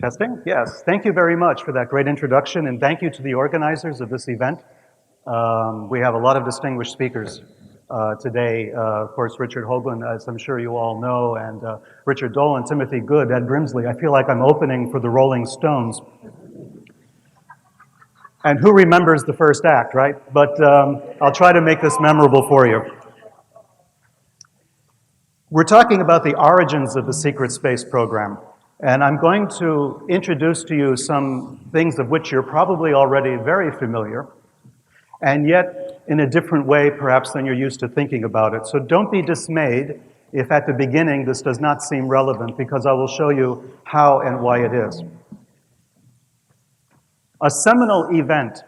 Testing? Yes. Thank you very much for that great introduction, and thank you to the organizers of this event. We have a lot of distinguished speakers today. Of course, Richard Hoagland, as I'm sure you all know, and Richard Dolan, Timothy Good, Ed Grimsley. I feel like I'm opening for the Rolling Stones. And who remembers the first act, right? But I'll try to make this memorable for you. We're talking about the origins of the secret space program. And I'm going to introduce to you some things of which you're probably already very familiar, and yet in a different way perhaps than you're used to thinking about it. So don't be dismayed if at the beginning this does not seem relevant, because I will show you how and why it is. A seminal event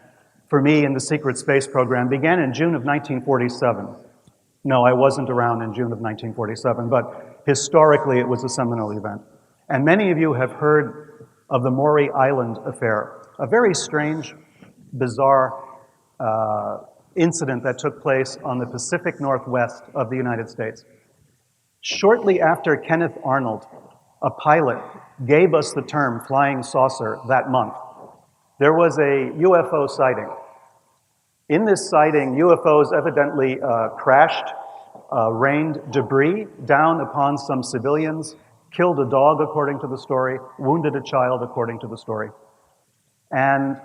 for me in the secret space program began in June of 1947. No, I wasn't around in June of 1947, but historically it was a seminal event. And many of you have heard of the Maury Island affair, a very strange, bizarre incident that took place on the Pacific Northwest of the United States. Shortly after Kenneth Arnold, a pilot, gave us the term flying saucer that month, there was a UFO sighting. In this sighting, UFOs evidently crashed, rained debris down upon some civilians, killed a dog, according to the story, wounded a child, according to the story. And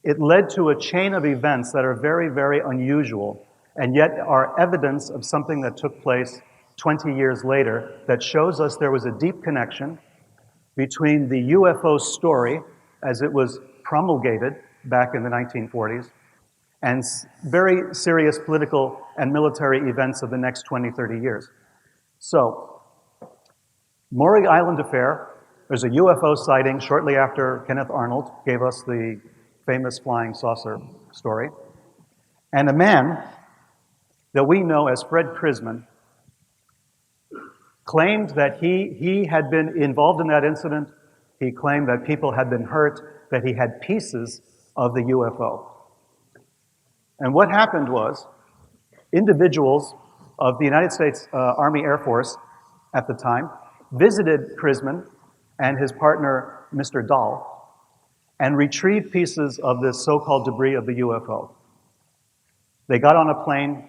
it led to a chain of events that are very, very unusual, and yet are evidence of something that took place 20 years later that shows us there was a deep connection between the UFO story, as it was promulgated back in the 1940s, and very serious political and military events of the next 20, 30 years. So, Maury Island affair, there's a UFO sighting shortly after Kenneth Arnold gave us the famous flying saucer story. And a man that we know as Fred Krisman claimed that he had been involved in that incident. He claimed that people had been hurt, that he had pieces of the UFO. And what happened was, individuals of the United States Army Air Force at the time visited Krisman and his partner, Mr. Dahl, and retrieved pieces of this so-called debris of the UFO. They got on a plane,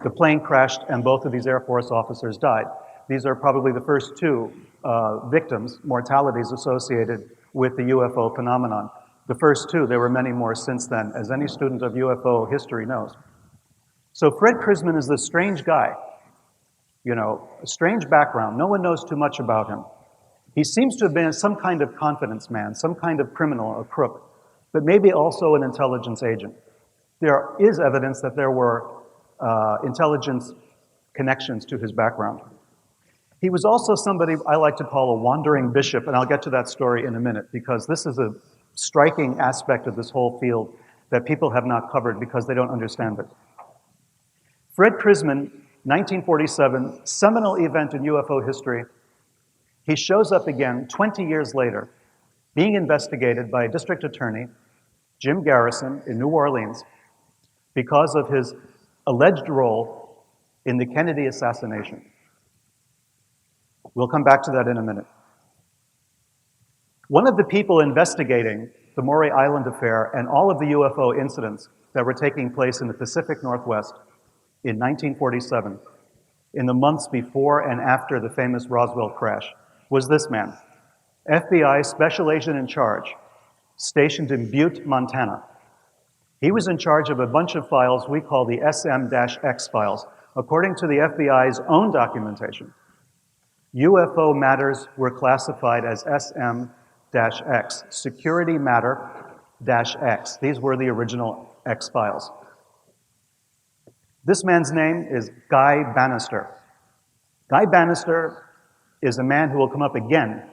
the plane crashed, and both of these Air Force officers died. These are probably the first two victims, mortalities associated with the UFO phenomenon. The first two, there were many more since then, as any student of UFO history knows. So Fred Krisman is this strange guy, a strange background. No one knows too much about him. He seems to have been some kind of confidence man, some kind of criminal, a crook, but maybe also an intelligence agent. There is evidence that there were intelligence connections to his background. He was also somebody I like to call a wandering bishop, and I'll get to that story in a minute, because this is a striking aspect of this whole field that people have not covered because they don't understand it. Fred Krisman, 1947, seminal event in UFO history. He shows up again 20 years later, being investigated by a district attorney, Jim Garrison, in New Orleans, because of his alleged role in the Kennedy assassination. We'll come back to that in a minute. One of the people investigating the Maury Island affair and all of the UFO incidents that were taking place in the Pacific Northwest in 1947, in the months before and after the famous Roswell crash, was this man, FBI Special Agent in Charge, stationed in Butte, Montana. He was in charge of a bunch of files we call the SM-X files. According to the FBI's own documentation, UFO matters were classified as SM-X, Security Matter-X. These were the original X files. This man's name is Guy Bannister. Guy Bannister is a man who will come up again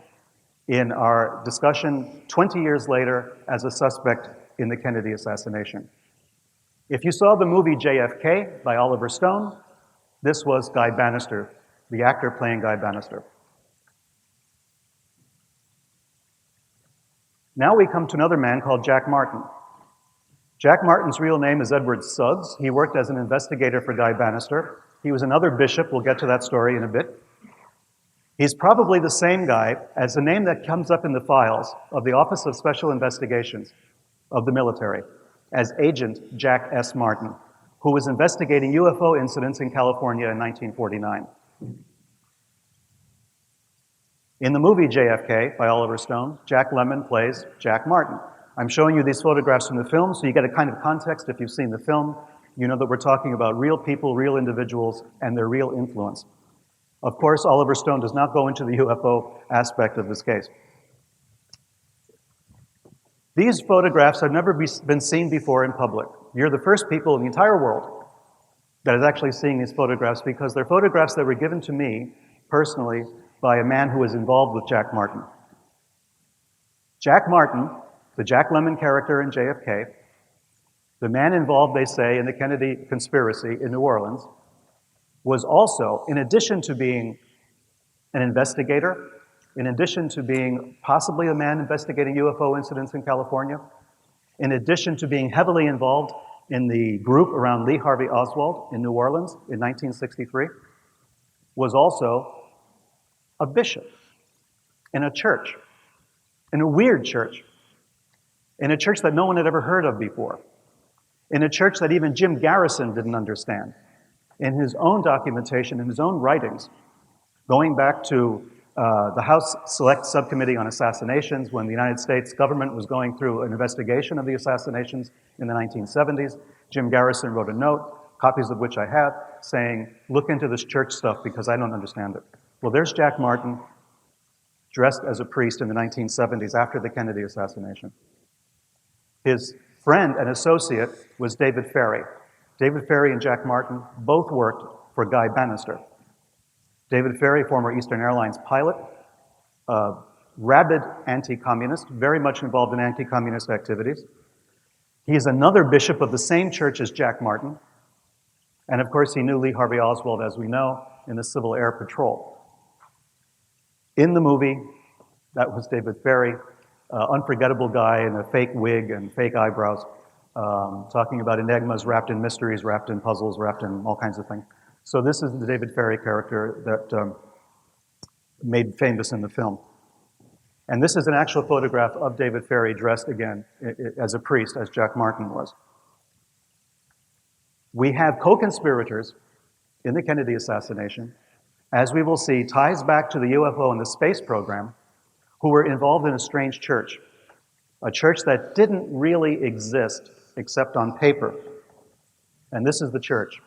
in our discussion 20 years later as a suspect in the Kennedy assassination. If you saw the movie JFK by Oliver Stone, this was Guy Bannister, the actor playing Guy Bannister. Now we come to another man called Jack Martin. Jack Martin's real name is Edward Suggs. He worked as an investigator for Guy Bannister. He was another bishop. We'll get to that story in a bit. He's probably the same guy as the name that comes up in the files of the Office of Special Investigations of the military as Agent Jack S. Martin, who was investigating UFO incidents in California in 1949. In the movie JFK by Oliver Stone, Jack Lemmon plays Jack Martin. I'm showing you these photographs from the film so you get a kind of context. If you've seen the film, you know that we're talking about real people, real individuals, and their real influence. Of course, Oliver Stone does not go into the UFO aspect of this case. These photographs have never been seen before in public. You're the first people in the entire world that is actually seeing these photographs because they're photographs that were given to me personally by a man who was involved with Jack Martin. Jack Martin, the Jack Lemmon character in JFK, the man involved, they say, in the Kennedy conspiracy in New Orleans, was also, in addition to being an investigator, in addition to being possibly a man investigating UFO incidents in California, in addition to being heavily involved in the group around Lee Harvey Oswald in New Orleans in 1963, was also a bishop in a church, in a weird church, in a church that no one had ever heard of before, in a church that even Jim Garrison didn't understand. In his own documentation, in his own writings, going back to the House Select Subcommittee on Assassinations when the United States government was going through an investigation of the assassinations in the 1970s, Jim Garrison wrote a note, copies of which I have, saying, look into this church stuff because I don't understand it. Well, there's Jack Martin dressed as a priest in the 1970s after the Kennedy assassination. His friend and associate was David Ferrie. David Ferrie and Jack Martin both worked for Guy Bannister. David Ferrie, former Eastern Airlines pilot, rabid anti-communist, very much involved in anti-communist activities. He is another bishop of the same church as Jack Martin. And of course, he knew Lee Harvey Oswald, as we know, in the Civil Air Patrol. In the movie, that was David Ferrie, unforgettable guy in a fake wig and fake eyebrows, talking about enigmas wrapped in mysteries, wrapped in puzzles, wrapped in all kinds of things. So this is the David Ferrie character that made famous in the film. And this is an actual photograph of David Ferrie dressed again as a priest, as Jack Martin was. We have co-conspirators in the Kennedy assassination, as we will see, ties back to the UFO and the space program, who were involved in a strange church, a church that didn't really exist except on paper. And this is the church,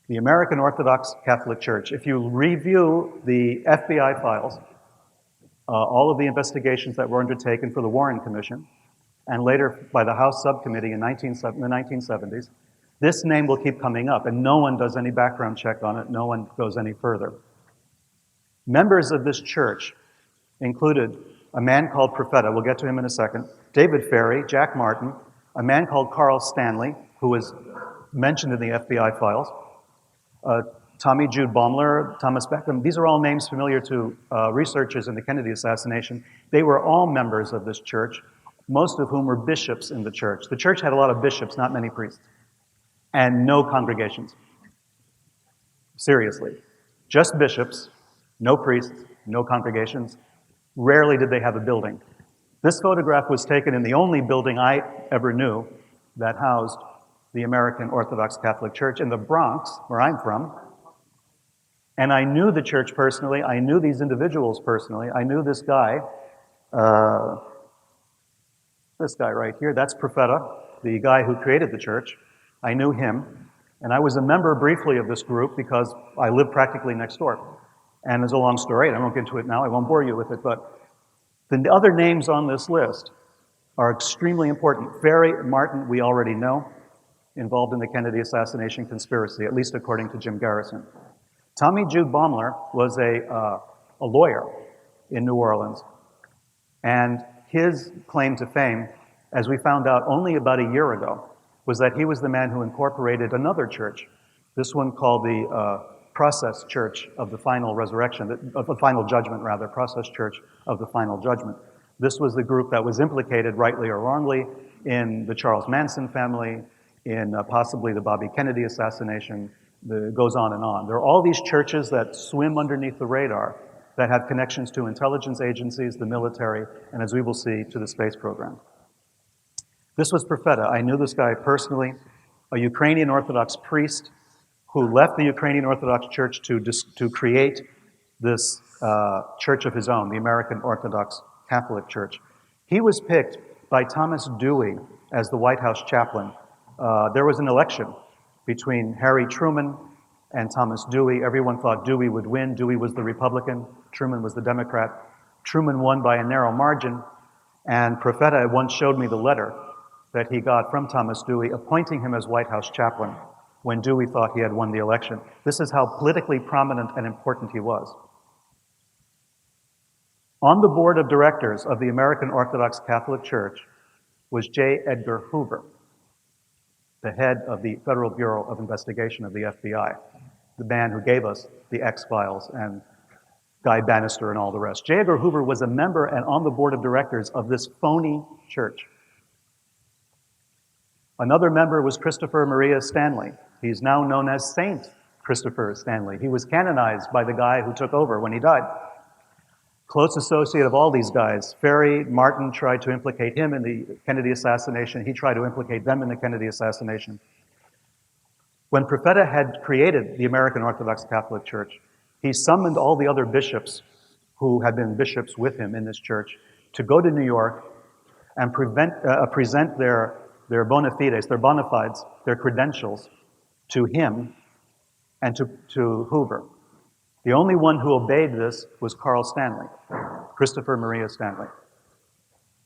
the American Orthodox Catholic Church. If you review the FBI files, all of the investigations that were undertaken for the Warren Commission, and later by the House Subcommittee in the 1970s, this name will keep coming up, and no one does any background check on it, no one goes any further. Members of this church included a man called Profeta, we'll get to him in a second, David Ferrie, Jack Martin, a man called Carl Stanley, who was mentioned in the FBI files, Tommy Jude Baumler, Thomas Beckham. These are all names familiar to researchers in the Kennedy assassination. They were all members of this church, most of whom were bishops in the church. The church had a lot of bishops, not many priests, and no congregations. Seriously. Just bishops, no priests, no congregations. Rarely did they have a building. This photograph was taken in the only building I ever knew that housed the American Orthodox Catholic Church in the Bronx, where I'm from. And I knew the church personally. I knew these individuals personally. I knew this guy right here. That's Profeta, the guy who created the church. I knew him. And I was a member briefly of this group because I lived practically next door. And it's a long story, and I won't get into it now. I won't bore you with it. But the other names on this list are extremely important. Ferrie, Martin, we already know, involved in the Kennedy assassination conspiracy, at least according to Jim Garrison. Tommy Jude Baumler was a lawyer in New Orleans, and his claim to fame, as we found out only about a year ago, was that he was the man who incorporated another church, this one called the Process Church of the Final Resurrection, of the Final Judgment, rather, Process Church of the Final Judgment. This was the group that was implicated, rightly or wrongly, in the Charles Manson family, in possibly the Bobby Kennedy assassination. It goes on and on. There are all these churches that swim underneath the radar that have connections to intelligence agencies, the military, and as we will see, to the space program. This was Profeta. I knew this guy personally, a Ukrainian Orthodox priest who left the Ukrainian Orthodox Church to create this church of his own, the American Orthodox Catholic Church. He was picked by Thomas Dewey as the White House chaplain. There was an election between Harry Truman and Thomas Dewey. Everyone thought Dewey would win. Dewey was the Republican, Truman was the Democrat. Truman won by a narrow margin, and Profeta once showed me the letter that he got from Thomas Dewey appointing him as White House chaplain when Dewey thought he had won the election. This is how politically prominent and important he was. On the board of directors of the American Orthodox Catholic Church was J. Edgar Hoover, the head of the Federal Bureau of Investigation of the FBI, the man who gave us the X-Files and Guy Bannister and all the rest. J. Edgar Hoover was a member and on the board of directors of this phony church. Another member was Christopher Maria Stanley. He's now known as Saint Christopher Stanley. He was canonized by the guy who took over when he died. Close associate of all these guys. Ferry Martin tried to implicate him in the Kennedy assassination. He tried to implicate them in the Kennedy assassination. When Profeta had created the American Orthodox Catholic Church, he summoned all the other bishops who had been bishops with him in this church to go to New York and present their bona fides, their bona fides, their credentials to him and to Hoover. The only one who obeyed this was Carl Stanley, Christopher Maria Stanley.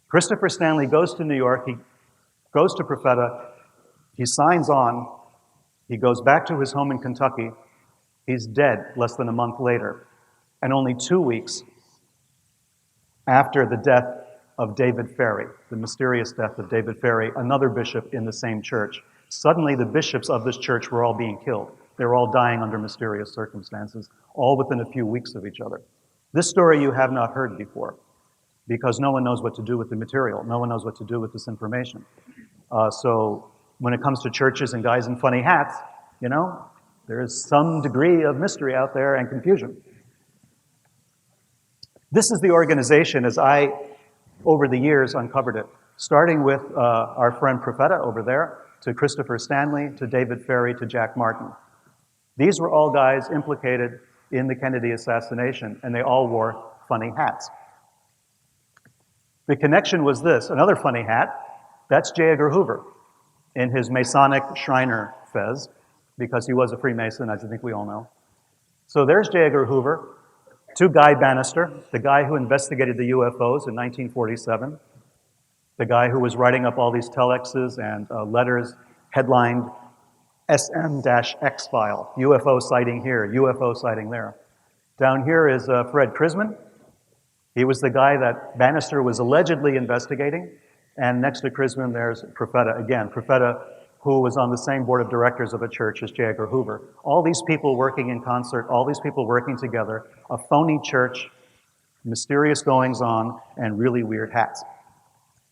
Christopher Stanley goes to New York, he goes to Profeta, he signs on, he goes back to his home in Kentucky, he's dead less than a month later, and only 2 weeks after the death of David Ferry, the mysterious death of David Ferry, another bishop in the same church. Suddenly the bishops of this church were all being killed. They were all dying under mysterious circumstances, all within a few weeks of each other. This story you have not heard before, because no one knows what to do with the material. No one knows what to do with this information. So when it comes to churches and guys in funny hats, you know, there is some degree of mystery out there and confusion. This is the organization as I, over the years, uncovered it, starting with our friend Profeta over there, to Christopher Stanley, to David Ferry, to Jack Martin. These were all guys implicated in the Kennedy assassination, and they all wore funny hats. The connection was this, another funny hat, that's J. Edgar Hoover in his Masonic Shriner fez, because he was a Freemason, as I think we all know. So there's J. Edgar Hoover, to Guy Bannister, the guy who investigated the UFOs in 1947, the guy who was writing up all these telexes and letters headlined SM-X file, UFO sighting here, UFO sighting there. Down here is Fred Krisman. He was the guy that Bannister was allegedly investigating. And next to Krisman, there's Profeta again. Profeta, who was on the same board of directors of a church as J. Edgar Hoover. All these people working in concert, all these people working together, a phony church, mysterious goings-on, and really weird hats.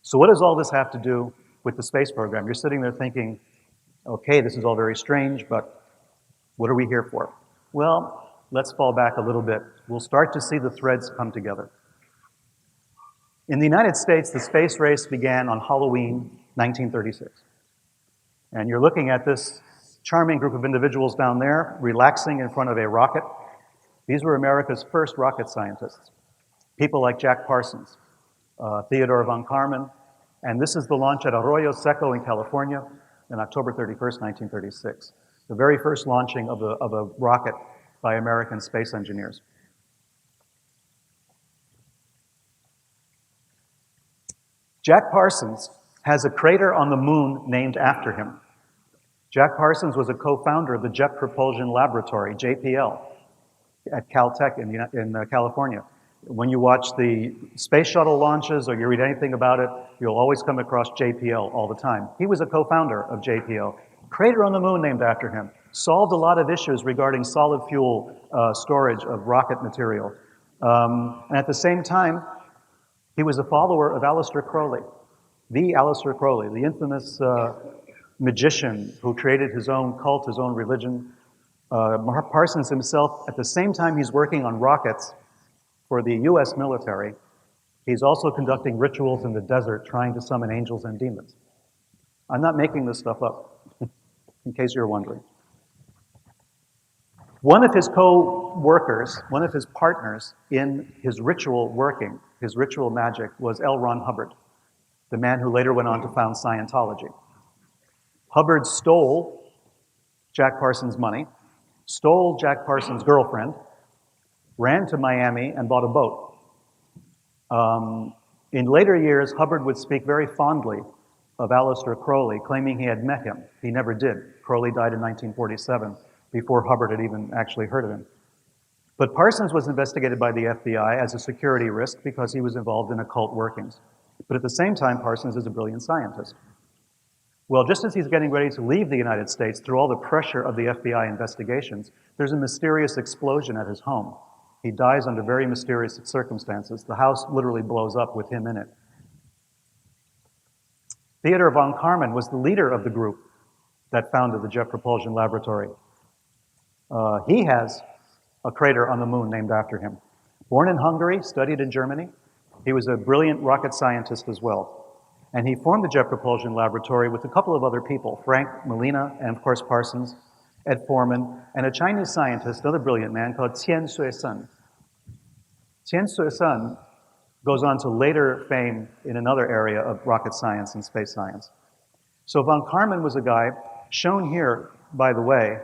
So what does all this have to do with the space program? You're sitting there thinking, okay, this is all very strange, but what are we here for? Well, let's fall back a little bit. We'll start to see the threads come together. In the United States, the space race began on Halloween 1936. And you're looking at this charming group of individuals down there, relaxing in front of a rocket. These were America's first rocket scientists. People like Jack Parsons, Theodore von Karman, and this is the launch at Arroyo Seco in California on October 31st, 1936. The very first launching of a rocket by American space engineers. Jack Parsons has a crater on the moon named after him. Jack Parsons was a co-founder of the Jet Propulsion Laboratory, JPL, at Caltech in California. When you watch the space shuttle launches or you read anything about it, you'll always come across JPL all the time. He was a co-founder of JPL. Crater on the moon named after him. Solved a lot of issues regarding solid fuel storage of rocket material. And at the same time, he was a follower of Aleister Crowley, the Aleister Crowley, the infamous magician who created his own cult, his own religion. Parsons himself, at the same time he's working on rockets, for the US military, he's also conducting rituals in the desert trying to summon angels and demons. I'm not making this stuff up, in case you're wondering. One of his co-workers, one of his partners in his ritual working, his ritual magic, was L. Ron Hubbard, the man who later went on to found Scientology. Hubbard stole Jack Parsons' money, stole Jack Parsons' girlfriend, ran to Miami and bought a boat. In later years, Hubbard would speak very fondly of Aleister Crowley, claiming he had met him. He never did. Crowley died in 1947, before Hubbard had even actually heard of him. But Parsons was investigated by the FBI as a security risk because he was involved in occult workings. But at the same time, Parsons is a brilliant scientist. Well, just as he's getting ready to leave the United States through all the pressure of the FBI investigations, there's a mysterious explosion at his home. He dies under very mysterious circumstances. The house literally blows up with him in it. Theodor von Karman was the leader of the group that founded the Jet Propulsion Laboratory. He has a crater on the moon named after him. Born in Hungary, studied in Germany, he was a brilliant rocket scientist as well. And he formed the Jet Propulsion Laboratory with a couple of other people, Frank Molina and of course Parsons, Ed Foreman, and a Chinese scientist, another brilliant man called Qian Sui-sun. Qian Sui-sun goes on to later fame in another area of rocket science and space science. So von Karman was a guy shown here, by the way,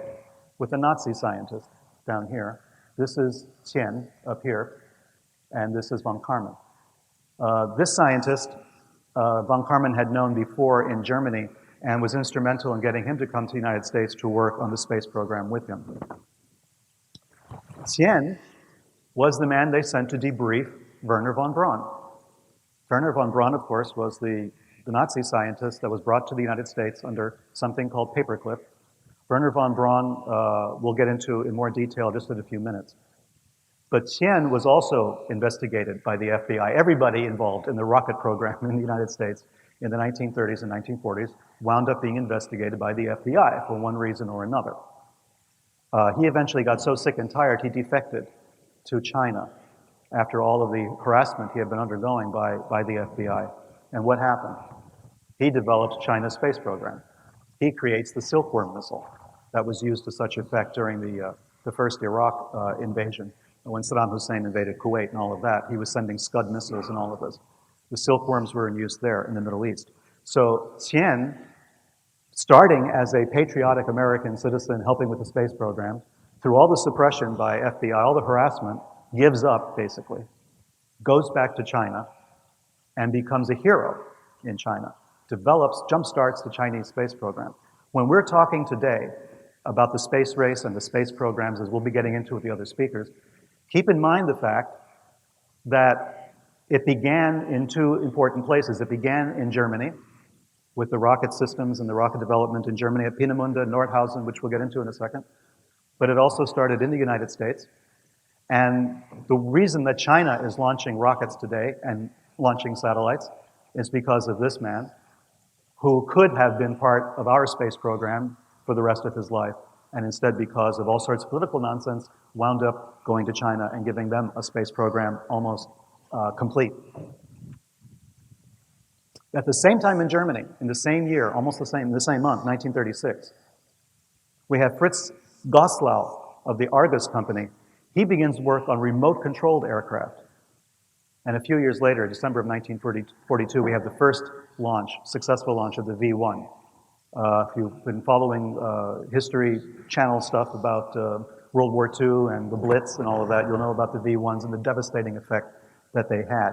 with a Nazi scientist down here. This is Qian up here, and this is von Karman. This scientist, von Karman had known before in Germany and was instrumental in getting him to come to the United States to work on the space program with him. Qian was the man they sent to debrief Wernher von Braun. Wernher von Braun, of course, was the Nazi scientist that was brought to the United States under something called paperclip. Wernher von Braun we'll get into in more detail just in a few minutes. But Qian was also investigated by the FBI. Everybody involved in the rocket program in the United States in the 1930s and 1940s wound up being investigated by the FBI for one reason or another. He eventually got so sick and tired, he defected to China after all of the harassment he had been undergoing by the FBI. And what happened? He developed China's space program. He creates the Silkworm missile that was used to such effect during the first Iraq invasion. When Saddam Hussein invaded Kuwait and all of that, he was sending Scud missiles and all of this. The Silkworms were in use there in the Middle East. So Qian, starting as a patriotic American citizen helping with the space program, through all the suppression by FBI, all the harassment, gives up, basically, goes back to China, and becomes a hero in China, develops, jumpstarts the Chinese space program. When we're talking today about the space race and the space programs, as we'll be getting into with the other speakers, keep in mind the fact that it began in two important places. It began in Germany with the rocket systems and the rocket development in Germany at Peenemünde, Nordhausen, which we'll get into in a second. But it also started in the United States. And the reason that China is launching rockets today and launching satellites is because of this man, who could have been part of our space program for the rest of his life, and instead, because of all sorts of political nonsense, wound up going to China and giving them a space program almost complete. At the same time in Germany, in the same year, almost the same month, 1936, we have Fritz Goslau of the Argus company. He begins work on remote-controlled aircraft. And a few years later, December of 1942, we have the first launch, successful launch of the V1. If you've been following History Channel stuff about World War II and the Blitz and all of that, you'll know about the V1s and the devastating effect that they had.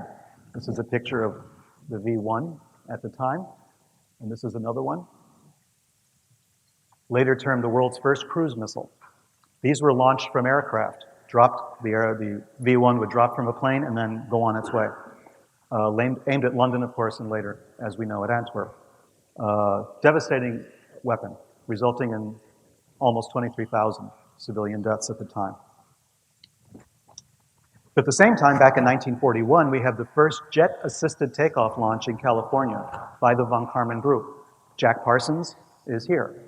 This is a picture of the V1 at the time, and this is another one. Later termed the world's first cruise missile. These were launched from aircraft. The V1 would drop from a plane and then go on its way. Aimed at London, of course, and later, as we know, at Antwerp. Devastating weapon, resulting in almost 23,000 civilian deaths at the time. But at the same time, back in 1941, we have the first jet-assisted takeoff launch in California by the von Karman group. Jack Parsons is here.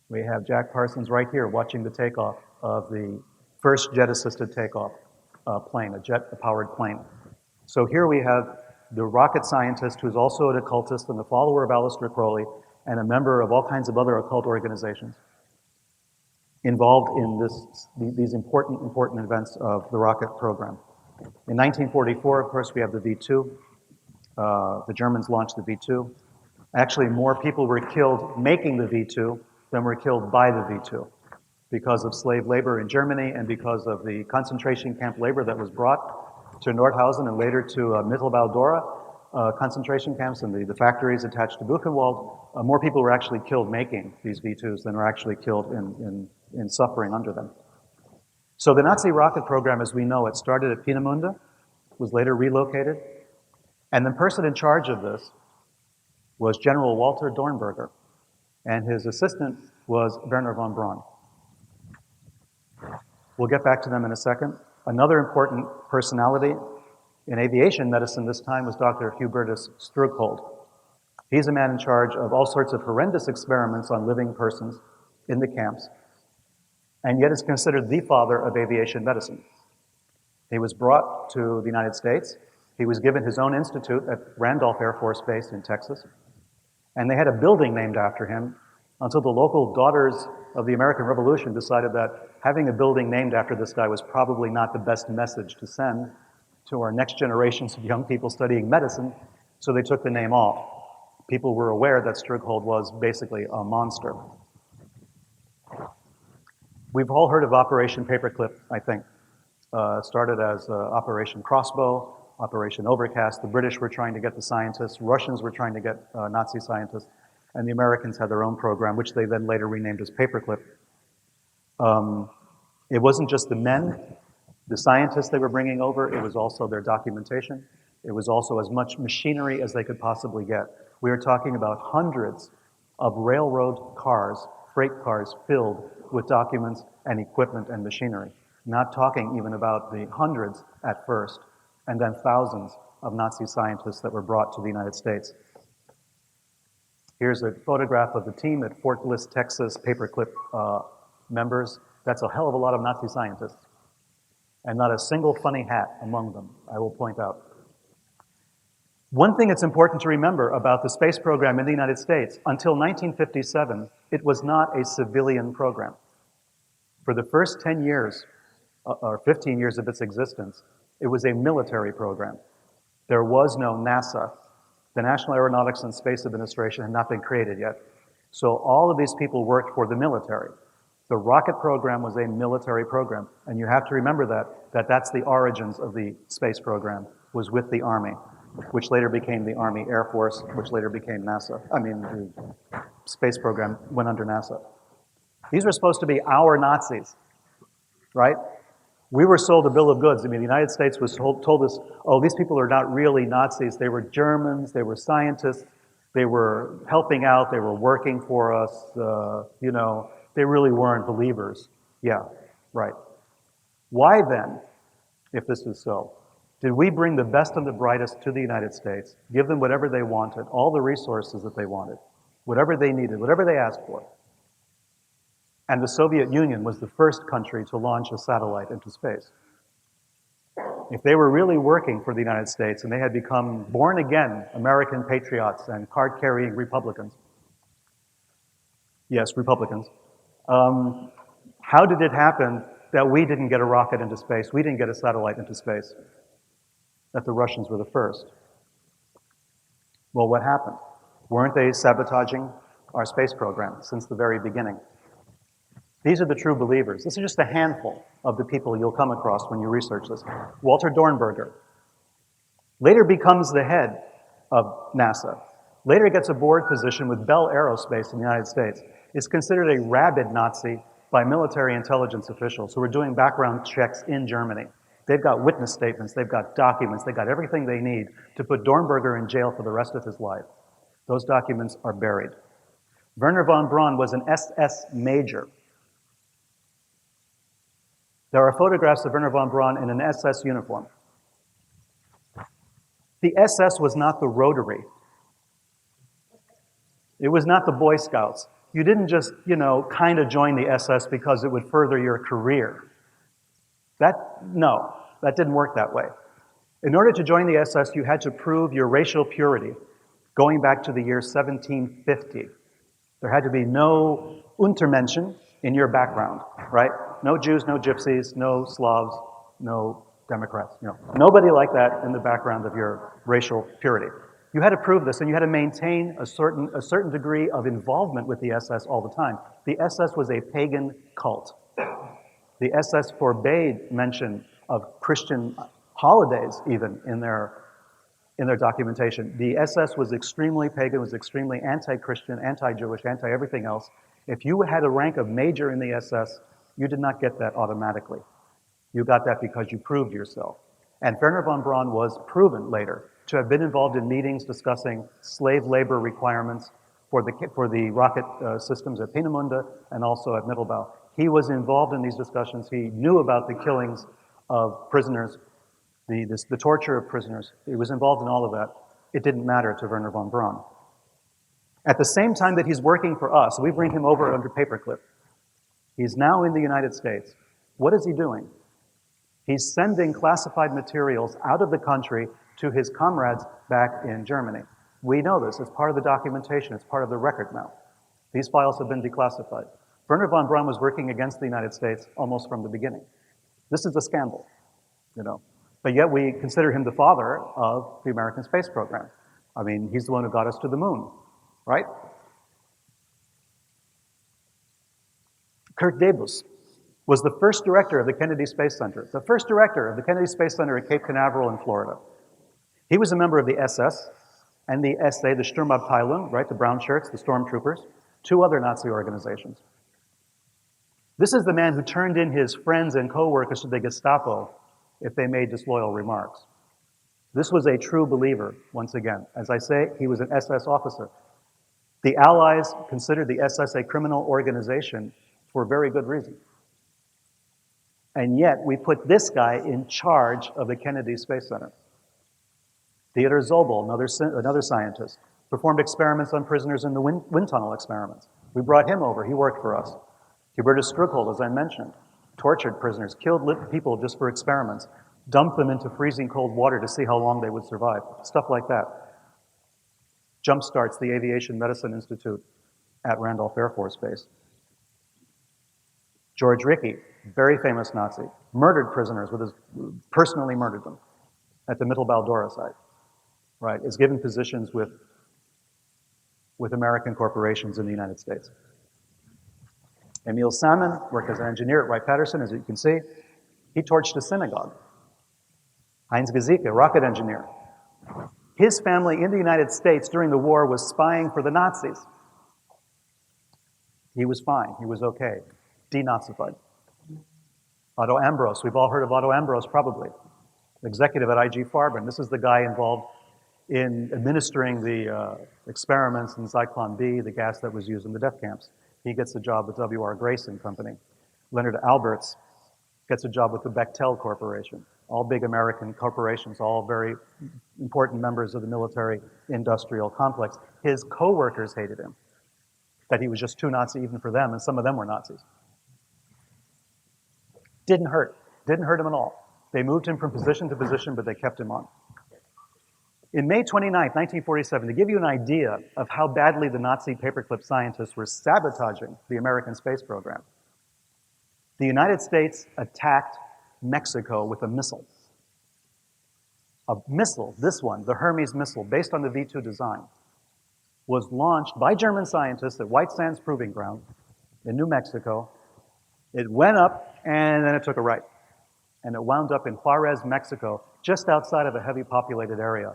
We have Jack Parsons right here watching the takeoff of the first jet-assisted takeoff plane, a jet-powered plane. So here we have the rocket scientist who's also an occultist and a follower of Aleister Crowley and a member of all kinds of other occult organizations involved in these important events of the rocket program. In 1944, of course, we have the V2. The Germans launched the V2. Actually, more people were killed making the V2 than were killed by the V2 because of slave labor in Germany and because of the concentration camp labor that was brought to Nordhausen and later to Mittelbau-Dora concentration camps and the factories attached to Buchenwald. More people were actually killed making these V2s than were actually killed in suffering under them. So the Nazi rocket program, as we know it, started at Peenemünde, was later relocated, and the person in charge of this was General Walter Dornberger, and his assistant was Wernher von Braun. We'll get back to them in a second. Another important personality in aviation medicine this time was Dr. Hubertus Strughold. He's a man in charge of all sorts of horrendous experiments on living persons in the camps, and yet is considered the father of aviation medicine. He was brought to the United States. He was given his own institute at Randolph Air Force Base in Texas, and they had a building named after him until the local Daughters of the American Revolution decided that having a building named after this guy was probably not the best message to send to our next generations of young people studying medicine, so they took the name off. People were aware that Strughold was basically a monster. We've all heard of Operation Paperclip, I think. Started as Operation Crossbow, Operation Overcast. The British were trying to get the scientists, Russians were trying to get Nazi scientists, and the Americans had their own program, which they then later renamed as Paperclip. It wasn't just the men, the scientists they were bringing over, it was also their documentation. It was also as much machinery as they could possibly get. We are talking about hundreds of railroad cars, freight cars filled with documents and equipment and machinery. Not talking even about the hundreds at first, and then thousands of Nazi scientists that were brought to the United States. Here's a photograph of the team at Fort Bliss, Texas, Paperclip members. That's a hell of a lot of Nazi scientists. And not a single funny hat among them, I will point out. One thing that's important to remember about the space program in the United States, until 1957, it was not a civilian program. For the first 10 years, or 15 years of its existence, it was a military program. There was no NASA. The National Aeronautics and Space Administration had not been created yet. So all of these people worked for the military. The rocket program was a military program, and you have to remember that's the origins of the space program, was with the Army, which later became the Army Air Force, which later became NASA. The space program went under NASA. These were supposed to be our Nazis, right? We were sold a bill of goods. The United States was told us, oh, these people are not really Nazis. They were Germans, they were scientists, they were helping out, they were working for us, they really weren't believers. Yeah, right. Why then, if this is so, did we bring the best and the brightest to the United States, give them whatever they wanted, all the resources that they wanted, whatever they needed, whatever they asked for? And the Soviet Union was the first country to launch a satellite into space. If they were really working for the United States and they had become born-again American patriots and card-carrying Republicans, yes, Republicans, how did it happen that we didn't get a rocket into space, we didn't get a satellite into space, that the Russians were the first? Well, what happened? Weren't they sabotaging our space program since the very beginning? These are the true believers. This is just a handful of the people you'll come across when you research this. Walter Dornberger later becomes the head of NASA. Later gets a board position with Bell Aerospace in the United States. Is considered a rabid Nazi by military intelligence officials who are doing background checks in Germany. They've got witness statements, they've got documents, they've got everything they need to put Dornberger in jail for the rest of his life. Those documents are buried. Wernher von Braun was an SS major. There are photographs of Wernher von Braun in an SS uniform. The SS was not the Rotary. It was not the Boy Scouts. You didn't just, kind of join the SS because it would further your career. No. That didn't work that way. In order to join the SS, you had to prove your racial purity, going back to the year 1750. There had to be no Untermenschen in your background, right? No Jews, no Gypsies, no Slavs, no Democrats. Nobody like that in the background of your racial purity. You had to prove this, and you had to maintain a certain degree of involvement with the SS all the time. The SS was a pagan cult. The SS forbade mention of Christian holidays even in their documentation. The SS was extremely pagan, was extremely anti-Christian, anti-Jewish, anti-everything else. If you had a rank of major in the SS, you did not get that automatically. You got that because you proved yourself. And Wernher von Braun was proven later to have been involved in meetings discussing slave labor requirements for the rocket systems at Peenemünde and also at Mittelbau. He was involved in these discussions. He knew about the killings of prisoners, the torture of prisoners. He was involved in all of that. It didn't matter to Wernher von Braun. At the same time that he's working for us, we bring him over under paperclip. He's now in the United States. What is he doing? He's sending classified materials out of the country to his comrades back in Germany. We know this. It's part of the documentation. It's part of the record now. These files have been declassified. Wernher von Braun was working against the United States almost from the beginning. This is a scandal, But yet we consider him the father of the American space program. I mean, he's the one who got us to the moon, right? Kurt Debus was the first director of the Kennedy Space Center, the first director of the Kennedy Space Center at Cape Canaveral in Florida. He was a member of the SS and the SA, the Sturmabteilung, right, the brown shirts, the stormtroopers, two other Nazi organizations. This is the man who turned in his friends and co-workers to the Gestapo if they made disloyal remarks. This was a true believer, once again. As I say, he was an SS officer. The Allies considered the SS a criminal organization for very good reason. And yet, we put this guy in charge of the Kennedy Space Center. Theodor Zobel, another scientist, performed experiments on prisoners in the wind tunnel experiments. We brought him over. He worked for us. Hubertus Struckold, as I mentioned, tortured prisoners, killed people just for experiments, dumped them into freezing cold water to see how long they would survive, stuff like that. Jumpstarts the Aviation Medicine Institute at Randolph Air Force Base. George Rickey, very famous Nazi, murdered prisoners personally murdered them at the Mittelbau-Dora site, right, is given positions with American corporations in the United States. Emil Salmon worked as an engineer at Wright-Patterson, as you can see. He torched a synagogue. Heinz Gesicke, a rocket engineer. His family in the United States during the war was spying for the Nazis. He was fine. He was okay. Denazified. Otto Ambros. We've all heard of Otto Ambros, probably. Executive at IG Farben. This is the guy involved in administering the experiments in Zyklon B, the gas that was used in the death camps. He gets a job with W.R. Grace and Company. Leonard Alberts gets a job with the Bechtel Corporation. All big American corporations, all very important members of the military-industrial complex. His co-workers hated him, that he was just too Nazi even for them, and some of them were Nazis. Didn't hurt him at all. They moved him from position to position, but they kept him on. In May 29, 1947, to give you an idea of how badly the Nazi paperclip scientists were sabotaging the American space program, the United States attacked Mexico with a missile. A missile, this one, the Hermes missile, based on the V-2 design, was launched by German scientists at White Sands Proving Ground in New Mexico. It went up, and then it took a right. And it wound up in Juarez, Mexico, just outside of a heavy populated area.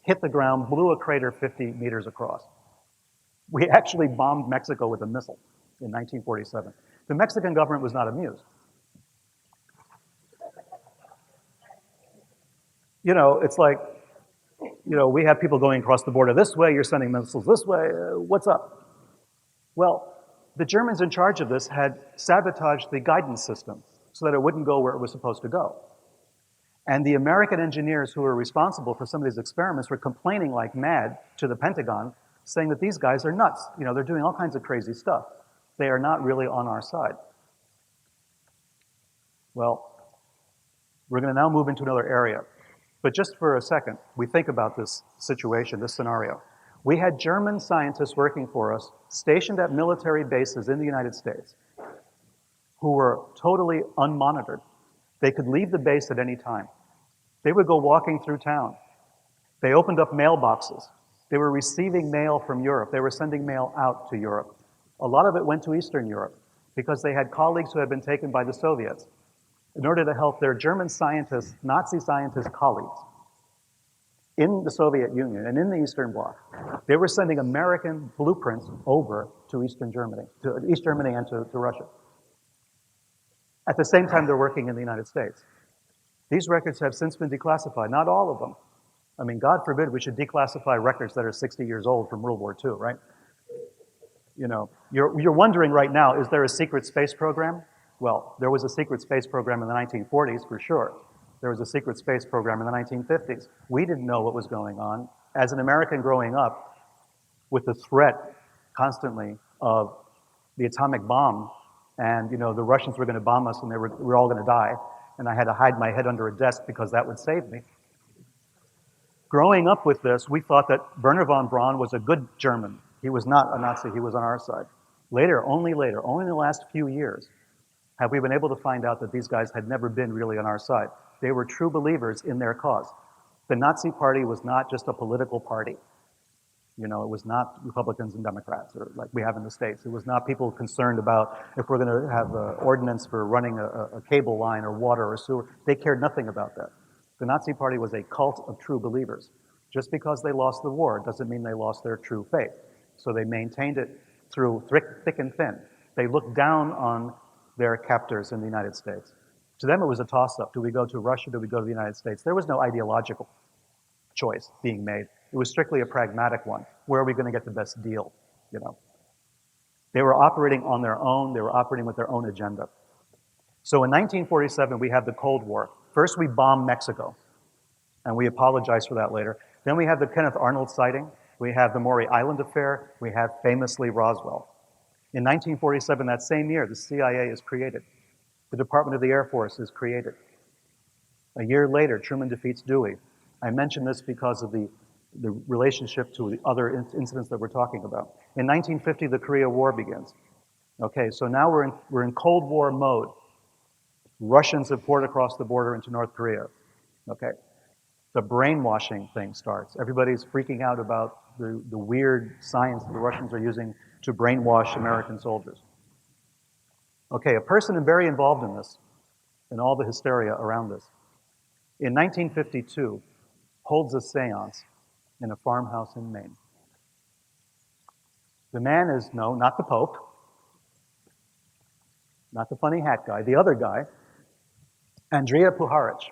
Hit the ground, blew a crater 50 meters across. We actually bombed Mexico with a missile in 1947. The Mexican government was not amused. It's like, we have people going across the border this way, you're sending missiles this way, what's up? Well, the Germans in charge of this had sabotaged the guidance system so that it wouldn't go where it was supposed to go. And the American engineers who were responsible for some of these experiments were complaining like mad to the Pentagon, saying that these guys are nuts. They're doing all kinds of crazy stuff. They are not really on our side. Well, We're going to now move into another area. But just for a second, we think about this situation, this scenario. We had German scientists working for us, stationed at military bases in the United States, who were totally unmonitored. They could leave the base at any time. They would go walking through town. They opened up mailboxes. They were receiving mail from Europe. They were sending mail out to Europe. A lot of it went to Eastern Europe because they had colleagues who had been taken by the Soviets in order to help their German scientists, Nazi scientist colleagues in the Soviet Union and in the Eastern Bloc. They were sending American blueprints over to Eastern Germany, to East Germany and to Russia. At the same time, they're working in the United States. These records have since been declassified, not all of them. I mean, God forbid we should declassify records that are 60 years old from World War II, right? You know, you're wondering right now, is there a secret space program? Well, there was a secret space program in the 1940s, for sure. There was a secret space program in the 1950s. We didn't know what was going on. As an American growing up, with the threat constantly of the atomic bomb, and you know, the Russians were going to bomb us and we were all going to die, and I had to hide my head under a desk because that would save me. Growing up with this, we thought that Werner von Braun was a good German. He was not a Nazi, he was on our side. Later, only in the last few years, have we been able to find out that these guys had never been really on our side. They were true believers in their cause. The Nazi Party was not just a political party. You know, it was not Republicans and Democrats, or like we have in the States. It was not people concerned about if we're going to have an ordinance for running a cable line or water or sewer. They cared nothing about that. The Nazi Party was a cult of true believers. Just because they lost the war doesn't mean they lost their true faith. So they maintained it through thick and thin. They looked down on their captors in the United States. To them, it was a toss-up. Do we go to Russia? Do we go to the United States? There was no ideological choice being made. It was strictly a pragmatic one. Where are we going to get the best deal? You know, they were operating on their own. They were operating with their own agenda. So in 1947, we have the Cold War. First, we bomb Mexico, and we apologize for that later. Then we have the Kenneth Arnold sighting. We have the Maury Island affair. We have famously Roswell. In 1947, that same year, the CIA is created. The Department of the Air Force is created. A year later, Truman defeats Dewey. I mention this because of the relationship to the other incidents that we're talking about. In 1950, the Korea War begins. Okay, so now we're in Cold War mode. Russians have poured across the border into North Korea. Okay, the brainwashing thing starts. Everybody's freaking out about the weird science the Russians are using to brainwash American soldiers. Okay, a person very involved in this, in all the hysteria around this, in 1952, holds a seance in a farmhouse in Maine. The man is, no, not the Pope, not the funny hat guy, the other guy, Andrija Puharich.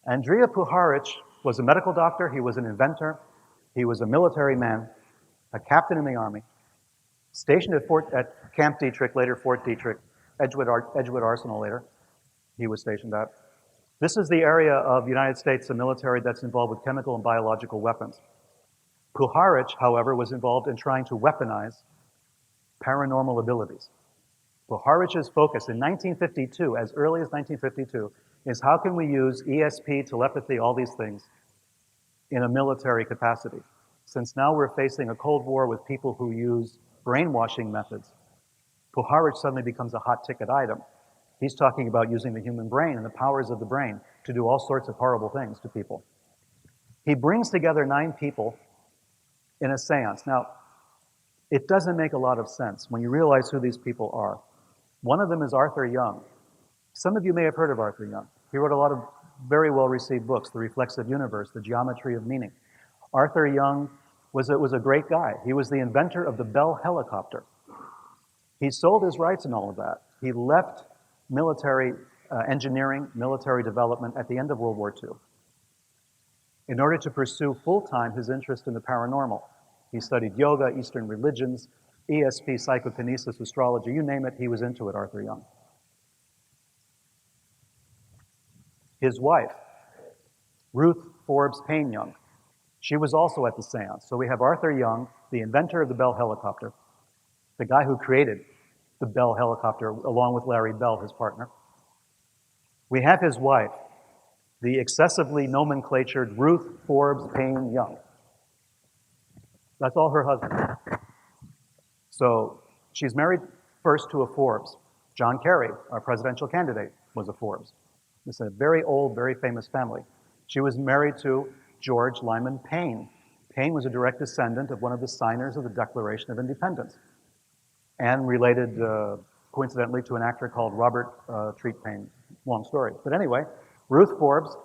Andrija Puharich was a medical doctor, he was an inventor, he was a military man, a captain in the army, stationed at Camp Detrick, later Fort Detrick, Edgewood Arsenal later, he was stationed at. This is the area of the United States, the military that's involved with chemical and biological weapons. Puharich, however, was involved in trying to weaponize paranormal abilities. Puharich's focus in 1952, as early as 1952, is how can we use ESP, telepathy, all these things, in a military capacity? Since now we're facing a Cold War with people who use brainwashing methods, Puharich suddenly becomes a hot ticket item. He's talking about using the human brain and the powers of the brain to do all sorts of horrible things to people. He brings together 9 people in a seance. Now, it doesn't make a lot of sense when you realize who these people are. One of them is Arthur Young. Some of you may have heard of Arthur Young. He wrote a lot of very well-received books, The Reflexive Universe, The Geometry of Meaning. Arthur Young was a great guy. He was the inventor of the Bell helicopter. He sold his rights and all of that. He left military engineering, military development at the end of World War II in order to pursue full-time his interest in the paranormal. He studied yoga, Eastern religions, ESP, psychokinesis, astrology, you name it, he was into it, Arthur Young. His wife, Ruth Forbes Payne Young, she was also at the seance. So we have Arthur Young, the inventor of the Bell helicopter, the guy who created the Bell helicopter along with Larry Bell, his partner. We have his wife, the excessively nomenclatured Ruth Forbes Payne Young. That's all her husband. So she's married first to a Forbes. John Kerry, our presidential candidate, was a Forbes. This is a very old, very famous family. She was married to George Lyman Payne. Payne was a direct descendant of one of the signers of the Declaration of Independence and related, coincidentally, to an actor called Robert Treat Payne. Long story. But anyway, Ruth Forbes,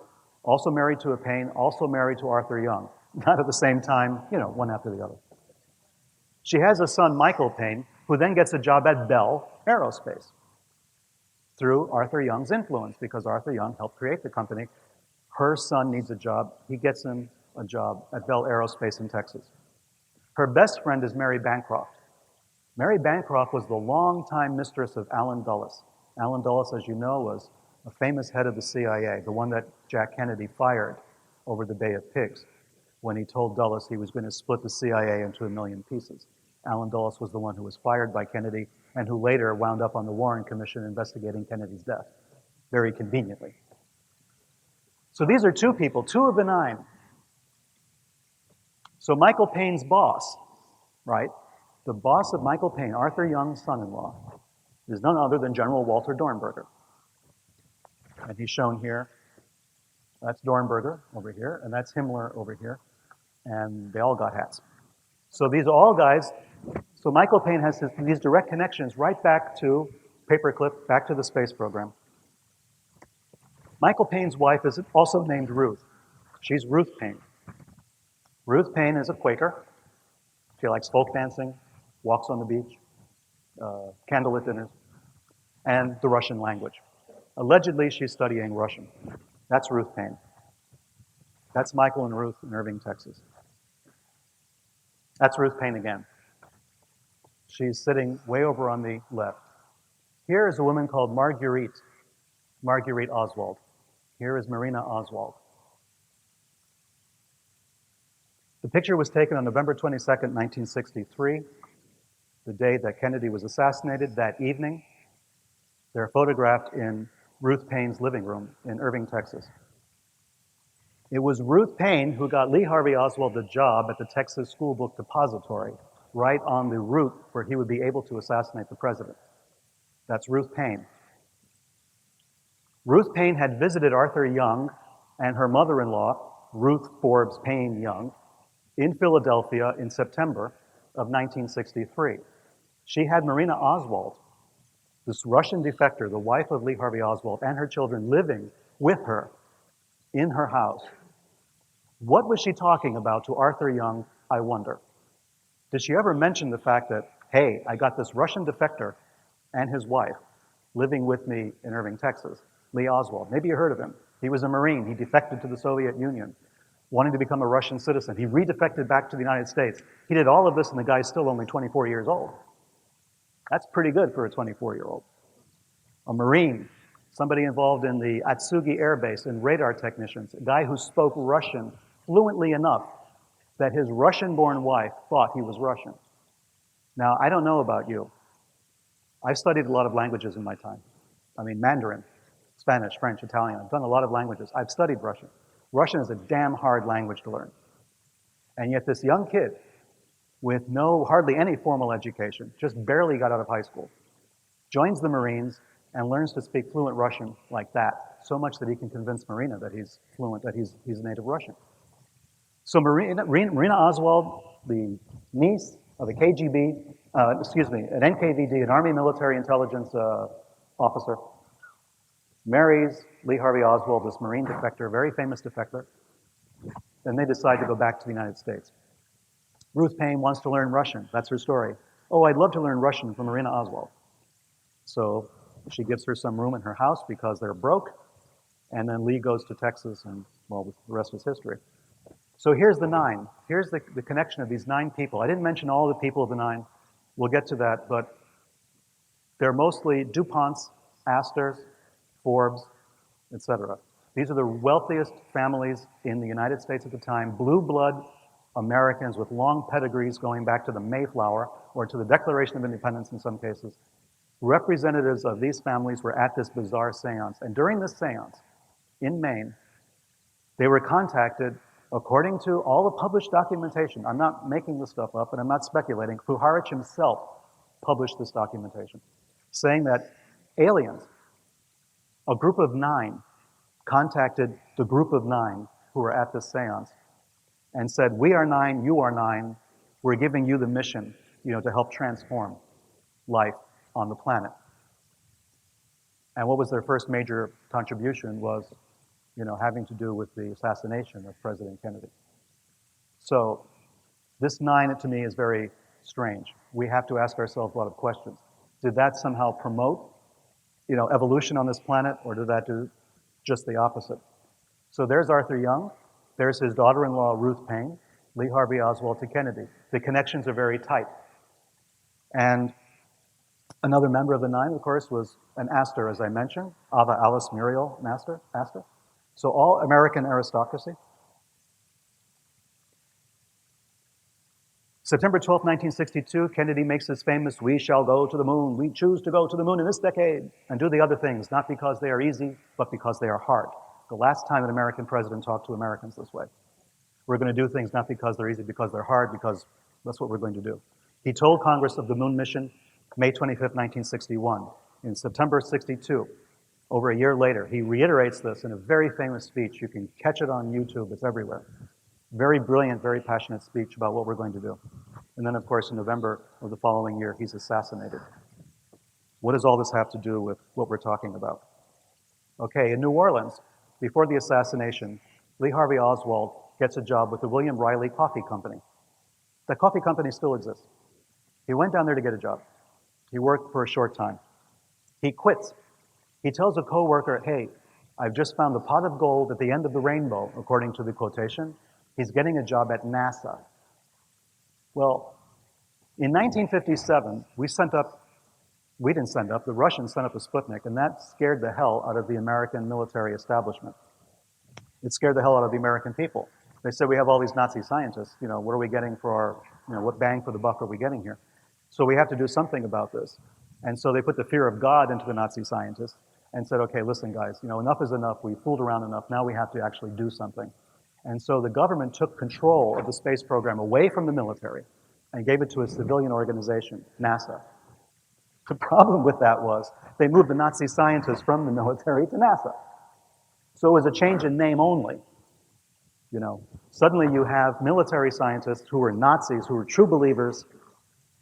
also married to a Payne, also married to Arthur Young. Not at the same time, one after the other. She has a son, Michael Payne, who then gets a job at Bell Aerospace through Arthur Young's influence, because Arthur Young helped create the company. Her son needs a job. He gets him a job at Bell Aerospace in Texas. Her best friend is Mary Bancroft. Mary Bancroft was the longtime mistress of Allen Dulles. Allen Dulles, as you know, was a famous head of the CIA, the one that Jack Kennedy fired over the Bay of Pigs when he told Dulles he was going to split the CIA into 1,000,000 pieces. Allen Dulles was the one who was fired by Kennedy and who later wound up on the Warren Commission investigating Kennedy's death, very conveniently. So these are two people, two of the nine. So Michael Payne's boss, right? The boss of Michael Payne, Arthur Young's son-in-law, is none other than General Walter Dornberger. And he's shown here. That's Dornberger over here, and that's Himmler over here. And they all got hats. So these are all guys. So Michael Payne has these direct connections right back to paperclip, back to the space program. Michael Payne's wife is also named Ruth. She's Ruth Payne. Ruth Payne is a Quaker. She likes folk dancing, walks on the beach, candlelit dinners, and the Russian language. Allegedly, she's studying Russian. That's Ruth Payne. That's Michael and Ruth in Irving, Texas. That's Ruth Payne again. She's sitting way over on the left. Here is a woman called Marguerite Oswald. Here is Marina Oswald. The picture was taken on November 22nd, 1963, the day that Kennedy was assassinated. That evening, they're photographed in Ruth Payne's living room in Irving, Texas. It was Ruth Payne who got Lee Harvey Oswald the job at the Texas School Book Depository, right on the route where he would be able to assassinate the president. That's Ruth Payne. Ruth Payne had visited Arthur Young and her mother-in-law, Ruth Forbes Payne Young, in Philadelphia in September of 1963. She had Marina Oswald, this Russian defector, the wife of Lee Harvey Oswald, and her children living with her in her house. What was she talking about to Arthur Young, I wonder? Did she ever mention the fact that, hey, I got this Russian defector and his wife living with me in Irving, Texas, Lee Oswald? Maybe you heard of him. He was a Marine. He defected to the Soviet Union, wanting to become a Russian citizen. He redefected back to the United States. He did all of this, and the guy's still only 24 years old. That's pretty good for a 24-year-old. A Marine, somebody involved in the Atsugi Air Base and radar technicians, a guy who spoke Russian fluently enough that his Russian-born wife thought he was Russian. Now, I don't know about you. I've studied a lot of languages in my time. I mean, Mandarin, Spanish, French, Italian. I've done a lot of languages. I've studied Russian. Russian is a damn hard language to learn. And yet this young kid with hardly any formal education, just barely got out of high school, joins the Marines and learns to speak fluent Russian like that, so much that he can convince Marina that he's fluent, that he's a native Russian. So Marina Oswald, the niece of a KGB, an NKVD, an Army Military Intelligence officer, marries Lee Harvey Oswald, this Marine defector, very famous defector. Then they decide to go back to the United States. Ruth Payne wants to learn Russian. That's her story. Oh, I'd love to learn Russian from Marina Oswald. So she gives her some room in her house because they're broke. And then Lee goes to Texas, and, well, the rest is history. So here's the nine. Here's the connection of these 9 people. I didn't mention all the people of the 9. We'll get to that, but they're mostly DuPonts, Astors, Forbes, etc. These are the wealthiest families in the United States at the time, blue blood Americans with long pedigrees going back to the Mayflower or to the Declaration of Independence in some cases. representatives of these families were at this bizarre seance. And during this seance, in Maine, they were contacted, according to all the published documentation. I'm not making this stuff up and I'm not speculating. Puharich himself published this documentation, saying that aliens, a group of 9, contacted the group of 9 who were at this seance and said, we are 9, you are 9, we're giving you the mission, to help transform life on the planet. And what was their first major contribution was, having to do with the assassination of President Kennedy. So this 9 to me is very strange. We have to ask ourselves a lot of questions. Did that somehow promote, evolution on this planet, or did that do just the opposite? So there's Arthur Young. There's his daughter-in-law, Ruth Paine, Lee Harvey Oswald to Kennedy. The connections are very tight. And another member of the 9, of course, was an Astor, as I mentioned, Ava Alice Muriel Astor. So all American aristocracy. September 12, 1962, Kennedy makes his famous, we shall go to the moon, we choose to go to the moon in this decade, and do the other things, not because they are easy, but because they are hard. The last time an American president talked to Americans this way. We're going to do things not because they're easy, because they're hard, because that's what we're going to do. He told Congress of the moon mission May 25, 1961. In September 62, over a year later, he reiterates this in a very famous speech. You can catch it on YouTube, it's everywhere. Very brilliant, very passionate speech about what we're going to do. And then, of course, in November of the following year, he's assassinated. What does all this have to do with what we're talking about? Okay, in New Orleans, before the assassination, Lee Harvey Oswald gets a job with the William Riley Coffee Company. The coffee company still exists. He went down there to get a job. He worked for a short time. He quits. He tells a coworker, hey, I've just found the pot of gold at the end of the rainbow, according to the quotation. He's getting a job at NASA. Well, in 1957, the Russians sent up a Sputnik, and that scared the hell out of the American military establishment. It scared the hell out of the American people. They said, we have all these Nazi scientists, what are we getting for our, what bang for the buck are we getting here? So we have to do something about this. And so they put the fear of God into the Nazi scientists and said, okay, listen guys, enough is enough, we fooled around enough, now we have to actually do something. And so the government took control of the space program away from the military and gave it to a civilian organization, NASA. The problem with that was they moved the Nazi scientists from the military to NASA. So it was a change in name only. Suddenly you have military scientists who were Nazis, who were true believers.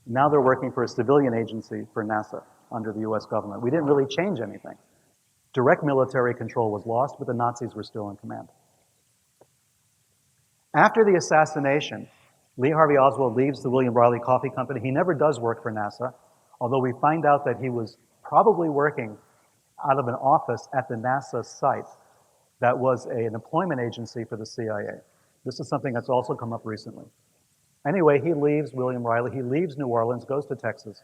Now they're working for a civilian agency for NASA under the US government. We didn't really change anything. Direct military control was lost, but the Nazis were still in command. After the assassination, Lee Harvey Oswald leaves the William Riley Coffee Company. He never does work for NASA, although we find out that he was probably working out of an office at the NASA site that was an employment agency for the CIA. This is something that's also come up recently. Anyway, he leaves William Riley, he leaves New Orleans, goes to Texas.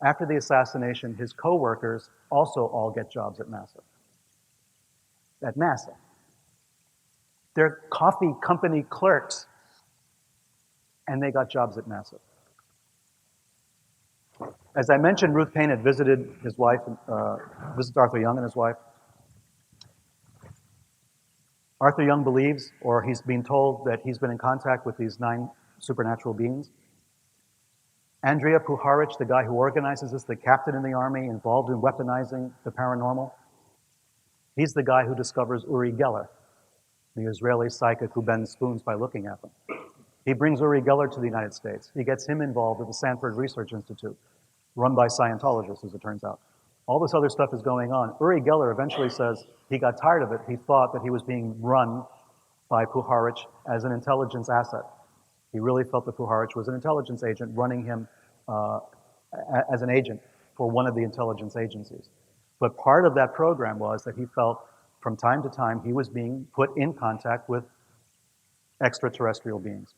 After the assassination, his co-workers also all get jobs at NASA. At NASA. They're coffee company clerks, and they got jobs at NASA. As I mentioned, Ruth Paine had visited his wife, visited Arthur Young and his wife. Arthur Young believes, or he's been told, that he's been in contact with these 9 supernatural beings. Andrea Puharich, the guy who organizes this, the captain in the army involved in weaponizing the paranormal, he's the guy who discovers Uri Geller, the Israeli psychic who bends spoons by looking at them. He brings Uri Geller to the United States. He gets him involved with the Sanford Research Institute, run by Scientologists, as it turns out. All this other stuff is going on. Uri Geller eventually says he got tired of it. He thought that he was being run by Puharich as an intelligence asset. He really felt that Puharich was an intelligence agent running him as an agent for one of the intelligence agencies. But part of that program was that he felt from time to time he was being put in contact with extraterrestrial beings.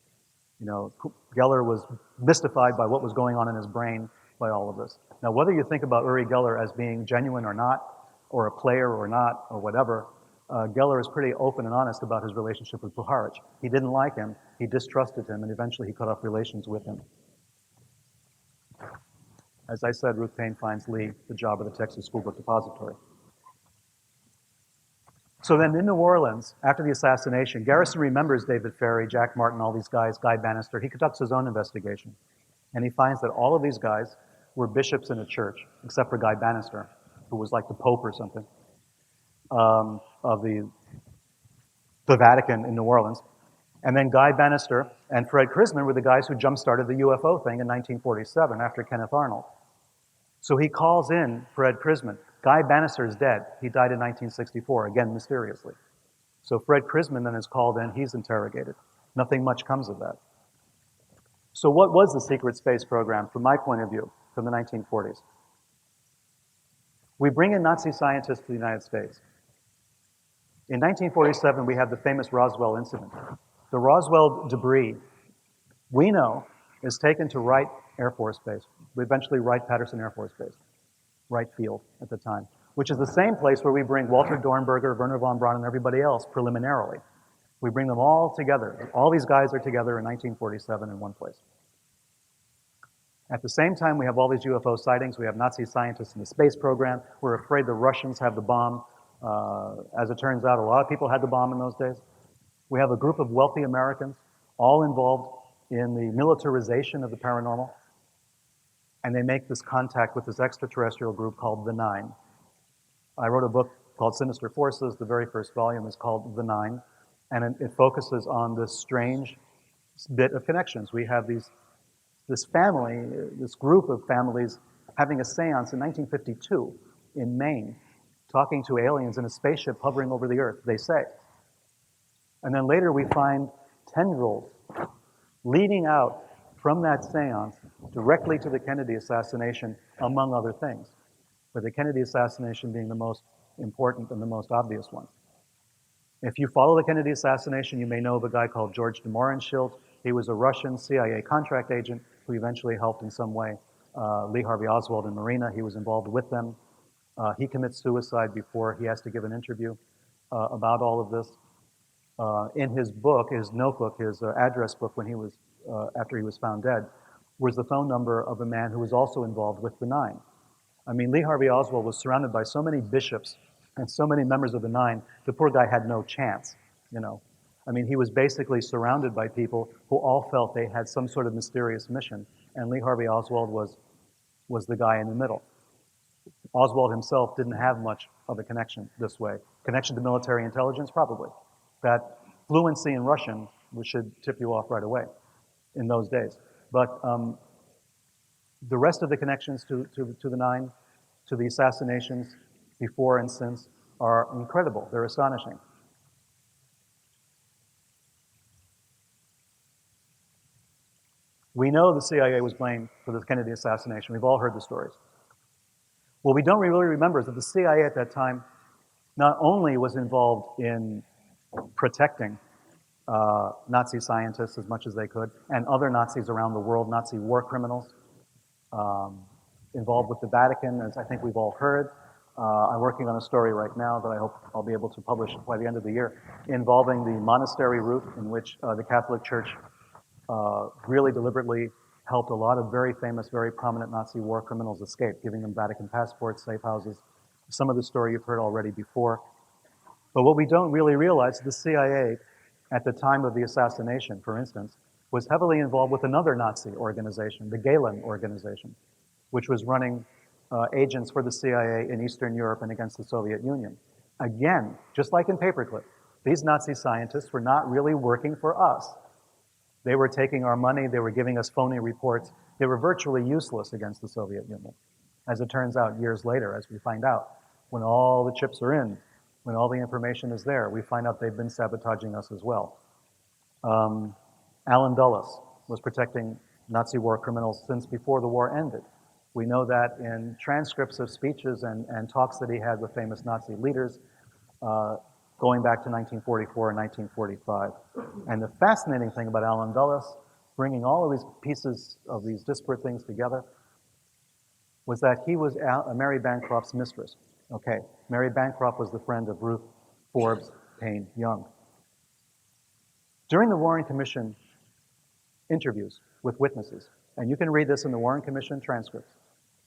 Geller was mystified by what was going on in his brain by all of this. Now, whether you think about Uri Geller as being genuine or not, or a player or not, or whatever, Geller is pretty open and honest about his relationship with Puharich. He didn't like him, he distrusted him, and eventually he cut off relations with him. As I said, Ruth Paine finds Lee the job at the Texas School Book Depository. So then in New Orleans, after the assassination, Garrison remembers David Ferry, Jack Martin, all these guys, Guy Bannister. He conducts his own investigation. And he finds that all of these guys were bishops in a church, except for Guy Bannister, who was like the Pope or something, of the Vatican in New Orleans. And then Guy Bannister and Fred Krisman were the guys who jump-started the UFO thing in 1947 after Kenneth Arnold. So he calls in Fred Krisman. Guy Bannister is dead. He died in 1964, again, mysteriously. So Fred Krisman then is called in. He's interrogated. Nothing much comes of that. So what was the secret space program, from my point of view, from the 1940s? We bring in Nazi scientists to the United States. In 1947, we have the famous Roswell incident. The Roswell debris, we know, is taken to Wright Air Force Base, eventually Wright-Patterson Air Force Base, Wright Field at the time, which is the same place where we bring Walter Dornberger, Werner von Braun, and everybody else preliminarily. We bring them all together. All these guys are together in 1947 in one place. At the same time, we have all these UFO sightings. We have Nazi scientists in the space program. We're afraid the Russians have the bomb. As it turns out, a lot of people had the bomb in those days. We have a group of wealthy Americans, all involved in the militarization of the paranormal. And they make this contact with this extraterrestrial group called the Nine. I wrote a book called Sinister Forces. The very first volume is called The Nine. And it focuses on this strange bit of connections. We have this family, this group of families having a seance in 1952 in Maine, talking to aliens in a spaceship hovering over the Earth, they say. And then later we find tendrils leading out from that seance directly to the Kennedy assassination, among other things. But the Kennedy assassination being the most important and the most obvious one. If you follow the Kennedy assassination, you may know of a guy called George de Mohrenschildt. He was a Russian CIA contract agent who eventually helped in some way Lee Harvey Oswald and Marina. He was involved with them. He commits suicide before he has to give an interview about all of this. In his book, his notebook, his address book when he was, after he was found dead, was the phone number of a man who was also involved with the Nine. I mean, Lee Harvey Oswald was surrounded by so many bishops and so many members of the Nine, the poor guy had no chance, you know. I mean, he was basically surrounded by people who all felt they had some sort of mysterious mission, and Lee Harvey Oswald was the guy in the middle. Oswald himself didn't have much of a connection this way. Connection to military intelligence, probably. That fluency in Russian, which should tip you off right away in those days. But the rest of the connections to the Nine, to the assassinations before and since, are incredible. They're astonishing. We know the CIA was blamed for the Kennedy assassination. We've all heard the stories. What we don't really remember is that the CIA at that time not only was involved in protecting Nazi scientists as much as they could, and other Nazis around the world, Nazi war criminals, involved with the Vatican, as I think we've all heard. I'm working on a story right now that I hope I'll be able to publish by the end of the year, involving the monastery route in which the Catholic Church really deliberately helped a lot of very famous, very prominent Nazi war criminals escape, giving them Vatican passports, safe houses. Some of the story you've heard already before. But what we don't really realize is the CIA, at the time of the assassination, for instance, was heavily involved with another Nazi organization, the Gehlen organization, which was running agents for the CIA in Eastern Europe and against the Soviet Union. Again, just like in Paperclip, these Nazi scientists were not really working for us. They were taking our money, they were giving us phony reports. They were virtually useless against the Soviet Union. As it turns out, years later, as we find out, when all the chips are in, when all the information is there, we find out they've been sabotaging us as well. Allen Dulles was protecting Nazi war criminals since before the war ended. We know that in transcripts of speeches and talks that he had with famous Nazi leaders going back to 1944 and 1945. And the fascinating thing about Allen Dulles, bringing all of these pieces of these disparate things together, was that he was Mary Bancroft's mistress. Okay, Mary Bancroft was the friend of Ruth Forbes Paine Young. During the Warren Commission interviews with witnesses, and you can read this in the Warren Commission transcripts,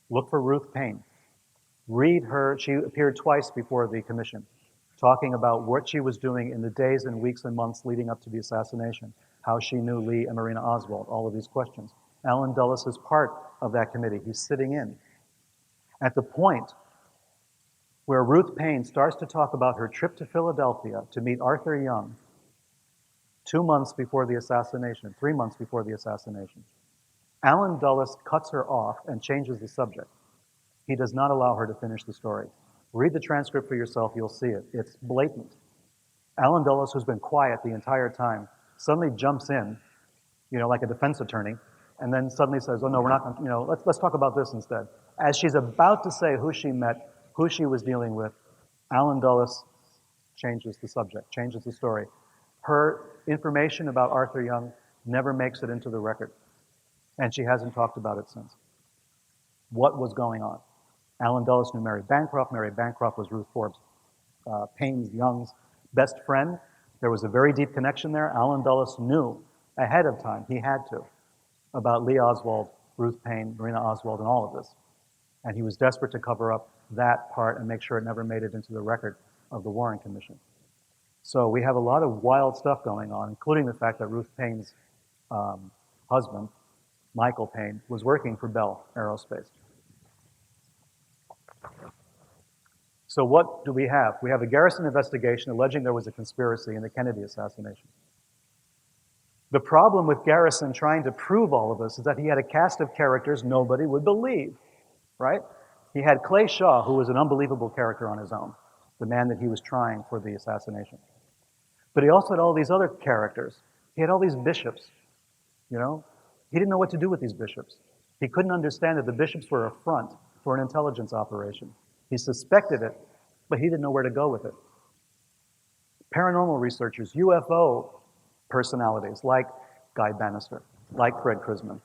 Look for Ruth Paine. Read her. She appeared twice before the commission, talking about what she was doing in the days and weeks and months leading up to the assassination, how she knew Lee and Marina Oswald, all of these questions. Alan Dulles is part of that committee. He's sitting in. At the point where Ruth Paine starts to talk about her trip to Philadelphia to meet Arthur Young 2 months before the assassination, 3 months before the assassination, Alan Dulles cuts her off and changes the subject. He does not allow her to finish the story. Read the transcript for yourself, you'll see it. It's blatant. Alan Dulles, who's been quiet the entire time, suddenly jumps in, like a defense attorney, and then suddenly says, oh no, we're not going to, let's talk about this instead. As she's about to say who she met, who she was dealing with, Alan Dulles changes the subject, changes the story. Her information about Arthur Young never makes it into the record, and she hasn't talked about it since. What was going on? Alan Dulles knew Mary Bancroft. Mary Bancroft was Ruth Forbes, Paine's, Young's best friend. There was a very deep connection there. Alan Dulles knew ahead of time, he had to, about Lee Oswald, Ruth Paine, Marina Oswald, and all of this. And he was desperate to cover up that part and make sure it never made it into the record of the Warren Commission. So we have a lot of wild stuff going on, including the fact that Ruth Paine's husband, Michael Paine, was working for Bell Aerospace. So what do we have? We have a Garrison investigation alleging there was a conspiracy in the Kennedy assassination. The problem with Garrison trying to prove all of this is that he had a cast of characters nobody would believe, right? He had Clay Shaw, who was an unbelievable character on his own, the man that he was trying for the assassination. But he also had all these other characters. He had all these bishops, He didn't know what to do with these bishops. He couldn't understand that the bishops were a front for an intelligence operation. He suspected it, but he didn't know where to go with it. Paranormal researchers, UFO personalities like Guy Bannister, like Fred Krisman,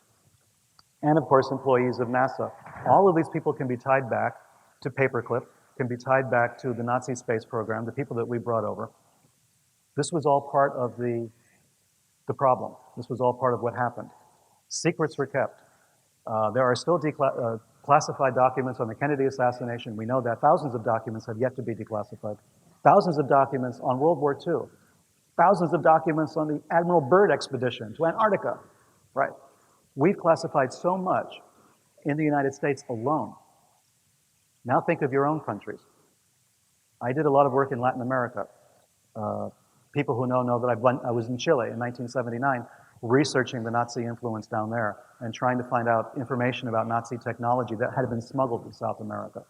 and of course employees of NASA. All of these people can be tied back to Paperclip, can be tied back to the Nazi space program, the people that we brought over. This was all part of the problem. This was all part of what happened. Secrets were kept. There are still classified documents on the Kennedy assassination. We know that. Thousands of documents have yet to be declassified. Thousands of documents on World War II. Thousands of documents on the Admiral Byrd expedition to Antarctica. Right. We've classified so much in the United States alone. Now think of your own countries. I did a lot of work in Latin America. People who know that I was in Chile in 1979 researching the Nazi influence down there and trying to find out information about Nazi technology that had been smuggled to South America.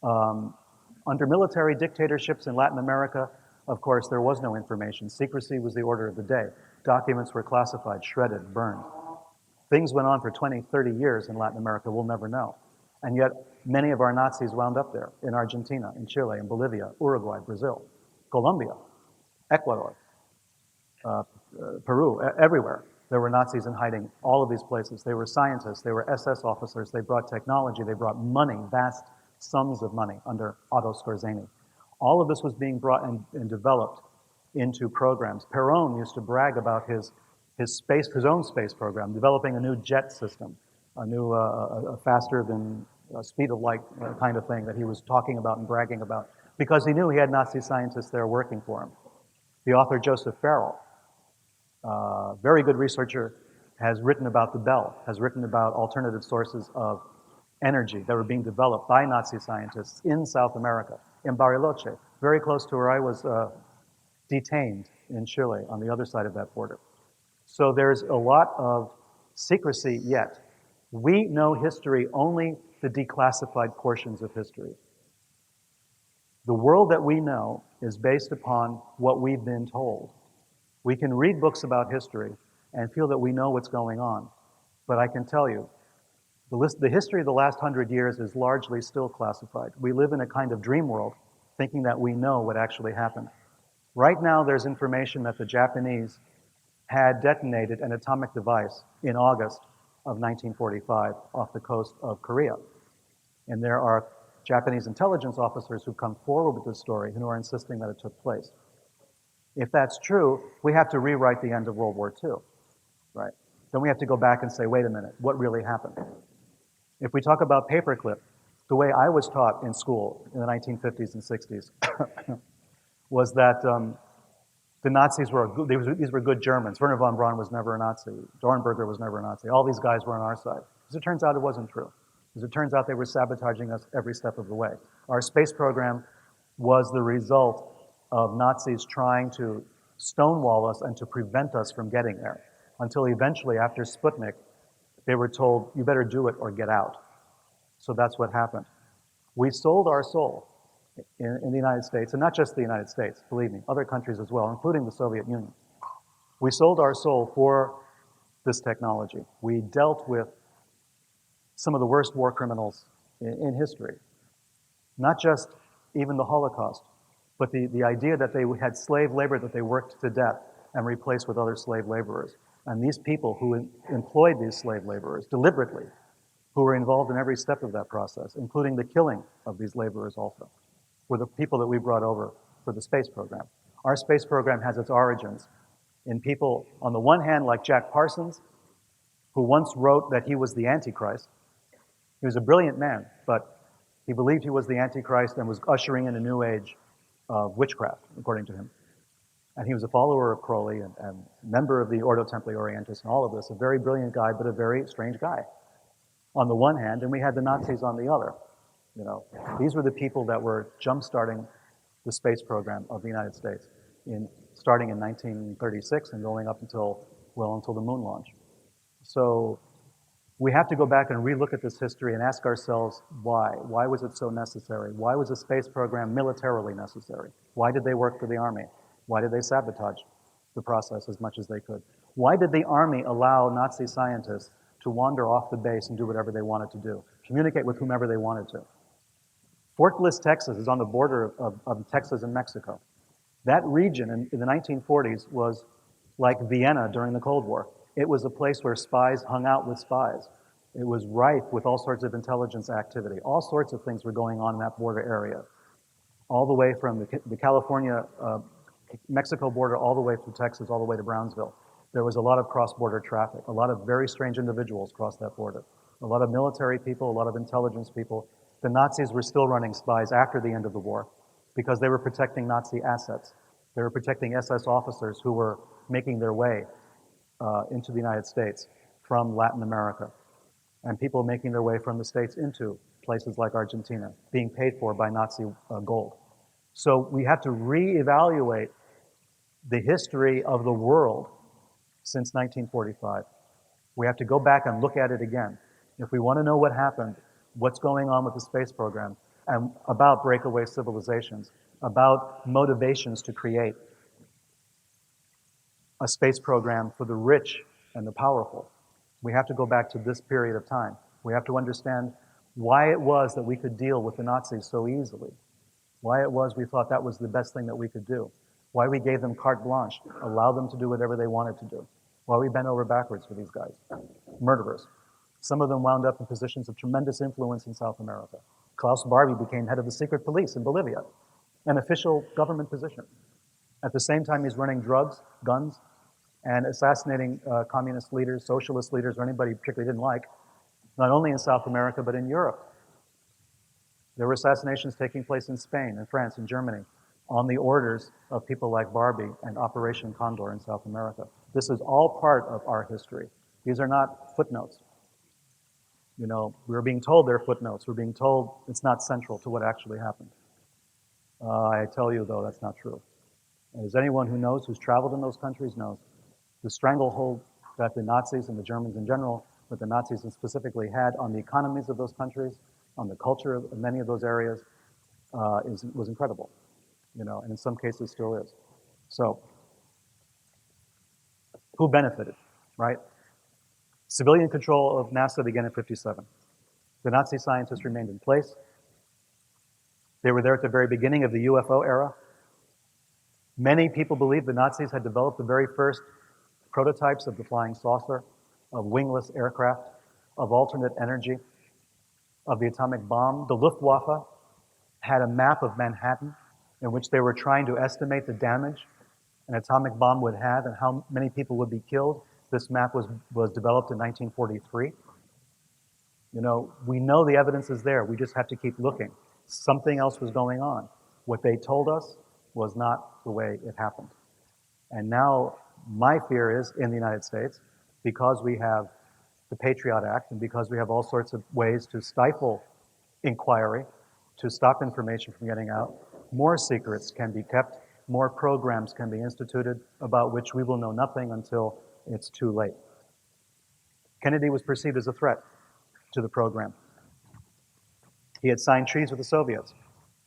Under military dictatorships in Latin America, of course, there was no information. Secrecy was the order of the day. Documents were classified, shredded, burned. Things went on for 20, 30 years in Latin America, we'll never know. And yet, many of our Nazis wound up there, in Argentina, in Chile, in Bolivia, Uruguay, Brazil, Colombia, Ecuador, Peru, everywhere. There were Nazis in hiding, all of these places. They were scientists, they were SS officers, they brought technology, they brought money, vast sums of money under Otto Skorzeny. All of this was being brought and developed into programs. Perón used to brag about his own space program, developing a new jet system, a new, faster than speed of light kind of thing that he was talking about and bragging about, because he knew he had Nazi scientists there working for him. The author Joseph Farrell, very good researcher, has written about the Bell, has written about alternative sources of energy that were being developed by Nazi scientists in South America, in Bariloche, very close to where I was detained in Chile, on the other side of that border. So there's a lot of secrecy yet. We know history, only the declassified portions of history. The world that we know is based upon what we've been told. We can read books about history and feel that we know what's going on. But I can tell you, the history of the last 100 years is largely still classified. We live in a kind of dream world, thinking that we know what actually happened. Right now, there's information that the Japanese had detonated an atomic device in August of 1945 off the coast of Korea. And there are Japanese intelligence officers who come forward with this story and who are insisting that it took place. If that's true, we have to rewrite the end of World War II, right? Then we have to go back and say, wait a minute, what really happened? If we talk about paperclip, the way I was taught in school in the 1950s and 60s was that the Nazis were, these were good Germans. Werner von Braun was never a Nazi. Dornberger was never a Nazi. All these guys were on our side. As it turns out, it wasn't true. As it turns out, they were sabotaging us every step of the way. Our space program was the result of Nazis trying to stonewall us and to prevent us from getting there, until eventually, after Sputnik, they were told, you better do it or get out. So that's what happened. We sold our soul in the United States, and not just the United States, believe me, other countries as well, including the Soviet Union. We sold our soul for this technology. We dealt with some of the worst war criminals in history. Not just even the Holocaust, but the idea that they had slave labor that they worked to death and replaced with other slave laborers. And these people who employed these slave laborers deliberately, who were involved in every step of that process, including the killing of these laborers also, were the people that we brought over for the space program. Our space program has its origins in people, on the one hand, like Jack Parsons, who once wrote that he was the Antichrist. He was a brilliant man, but he believed he was the Antichrist and was ushering in a new age of witchcraft, according to him. And he was a follower of Crowley and member of the Ordo Templi Orientis and all of this, a very brilliant guy, but a very strange guy on the one hand, and we had the Nazis on the other. You know, these were the people that were jump-starting the space program of the United States, starting in 1936 and going up until the moon launch. So we have to go back and relook at this history and ask ourselves why. Why was it so necessary? Why was the space program militarily necessary? Why did they work for the Army? Why did they sabotage the process as much as they could? Why did the Army allow Nazi scientists to wander off the base and do whatever they wanted to do, communicate with whomever they wanted to? Fort Bliss, Texas is on the border of Texas and Mexico. That region in the 1940s was like Vienna during the Cold War. It was a place where spies hung out with spies. It was rife with all sorts of intelligence activity. All sorts of things were going on in that border area, all the way from the California, Mexico border all the way through Texas, all the way to Brownsville. There was a lot of cross-border traffic. A lot of very strange individuals crossed that border. A lot of military people, a lot of intelligence people. The Nazis were still running spies after the end of the war because they were protecting Nazi assets. They were protecting SS officers who were making their way into the United States from Latin America, and people making their way from the States into places like Argentina, being paid for by Nazi gold. So we have to reevaluate the history of the world since 1945. We have to go back and look at it again. If we want to know what happened, what's going on with the space program, and about breakaway civilizations, about motivations to create a space program for the rich and the powerful, we have to go back to this period of time. We have to understand why it was that we could deal with the Nazis so easily, why it was we thought that was the best thing that we could do, why we gave them carte blanche, allowed them to do whatever they wanted to do, why we bent over backwards for these guys, murderers. Some of them wound up in positions of tremendous influence in South America. Klaus Barbie became head of the secret police in Bolivia, an official government position. At the same time, he's running drugs, guns, and assassinating communist leaders, socialist leaders, or anybody he particularly didn't like, not only in South America, but in Europe. There were assassinations taking place in Spain, and France, and Germany, on the orders of people like Barbie and Operation Condor in South America. This is all part of our history. These are not footnotes. You know, we're being told they're footnotes. We're being told it's not central to what actually happened. I tell you, though, that's not true. As anyone who knows, who's traveled in those countries, knows, the stranglehold that the Nazis and the Germans in general, but the Nazis specifically had on the economies of those countries, on the culture of many of those areas, was incredible. You know, and in some cases still is. So, who benefited, right? Civilian control of NASA began in '57. The Nazi scientists remained in place. They were there at the very beginning of the UFO era. Many people believe the Nazis had developed the very first prototypes of the flying saucer, of wingless aircraft, of alternate energy, of the atomic bomb. The Luftwaffe had a map of Manhattan in which they were trying to estimate the damage an atomic bomb would have and how many people would be killed. This map was developed in 1943. You know, we know the evidence is there. We just have to keep looking. Something else was going on. What they told us was not the way it happened. And now my fear is in the United States, because we have the Patriot Act and because we have all sorts of ways to stifle inquiry, to stop information from getting out, more secrets can be kept, more programs can be instituted about which we will know nothing until it's too late. Kennedy was perceived as a threat to the program. He had signed treaties with the Soviets,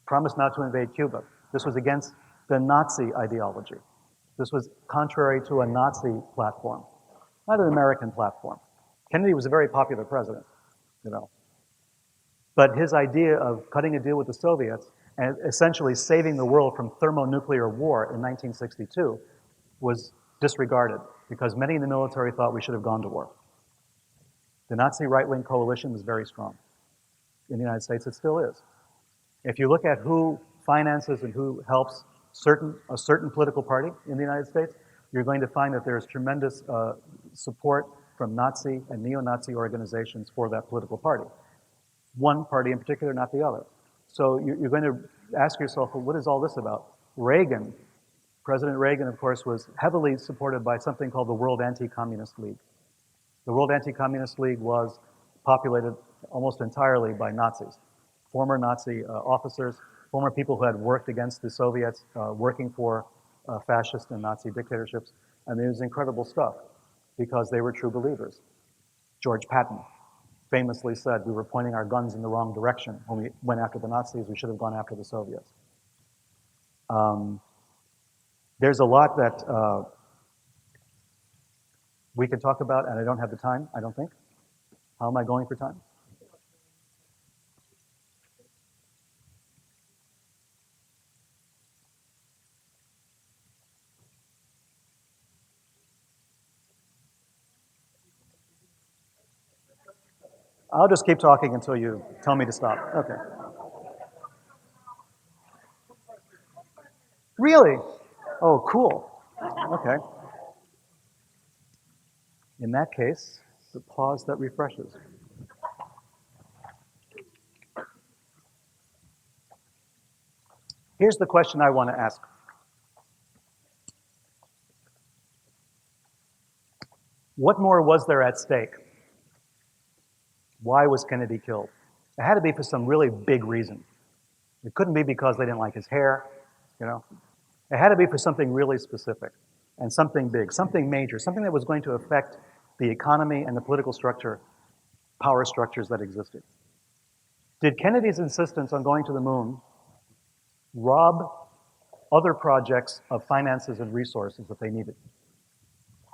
promised not to invade Cuba. This was against the Nazi ideology. This was contrary to a Nazi platform, not an American platform. Kennedy was a very popular president, you know. But his idea of cutting a deal with the Soviets and essentially saving the world from thermonuclear war in 1962 was disregarded because many in the military thought we should have gone to war. The Nazi right-wing coalition was very strong. In the United States, it still is. If you look at who finances and who helps a certain political party in the United States, you're going to find that there's tremendous support from Nazi and neo-Nazi organizations for that political party. One party in particular, not the other. So you're going to ask yourself, well, what is all this about? Reagan, President Reagan, of course, was heavily supported by something called the World Anti-Communist League. The World Anti-Communist League was populated almost entirely by Nazis, former Nazi officers, former people who had worked against the Soviets, working for fascist and Nazi dictatorships. And it was incredible stuff because they were true believers. George Patton famously said, we were pointing our guns in the wrong direction. When we went after the Nazis, we should have gone after the Soviets. There's a lot that we could talk about, and I don't have the time, I don't think. How am I going for time? I'll just keep talking until you tell me to stop. Okay. Really? Oh, cool. Okay. In that case, the pause that refreshes. Here's the question I want to ask. What more was there at stake? Why was Kennedy killed? It had to be for some really big reason. It couldn't be because they didn't like his hair, you know. It had to be for something really specific and something big, something major, something that was going to affect the economy and the political structure, power structures that existed. Did Kennedy's insistence on going to the moon rob other projects of finances and resources that they needed?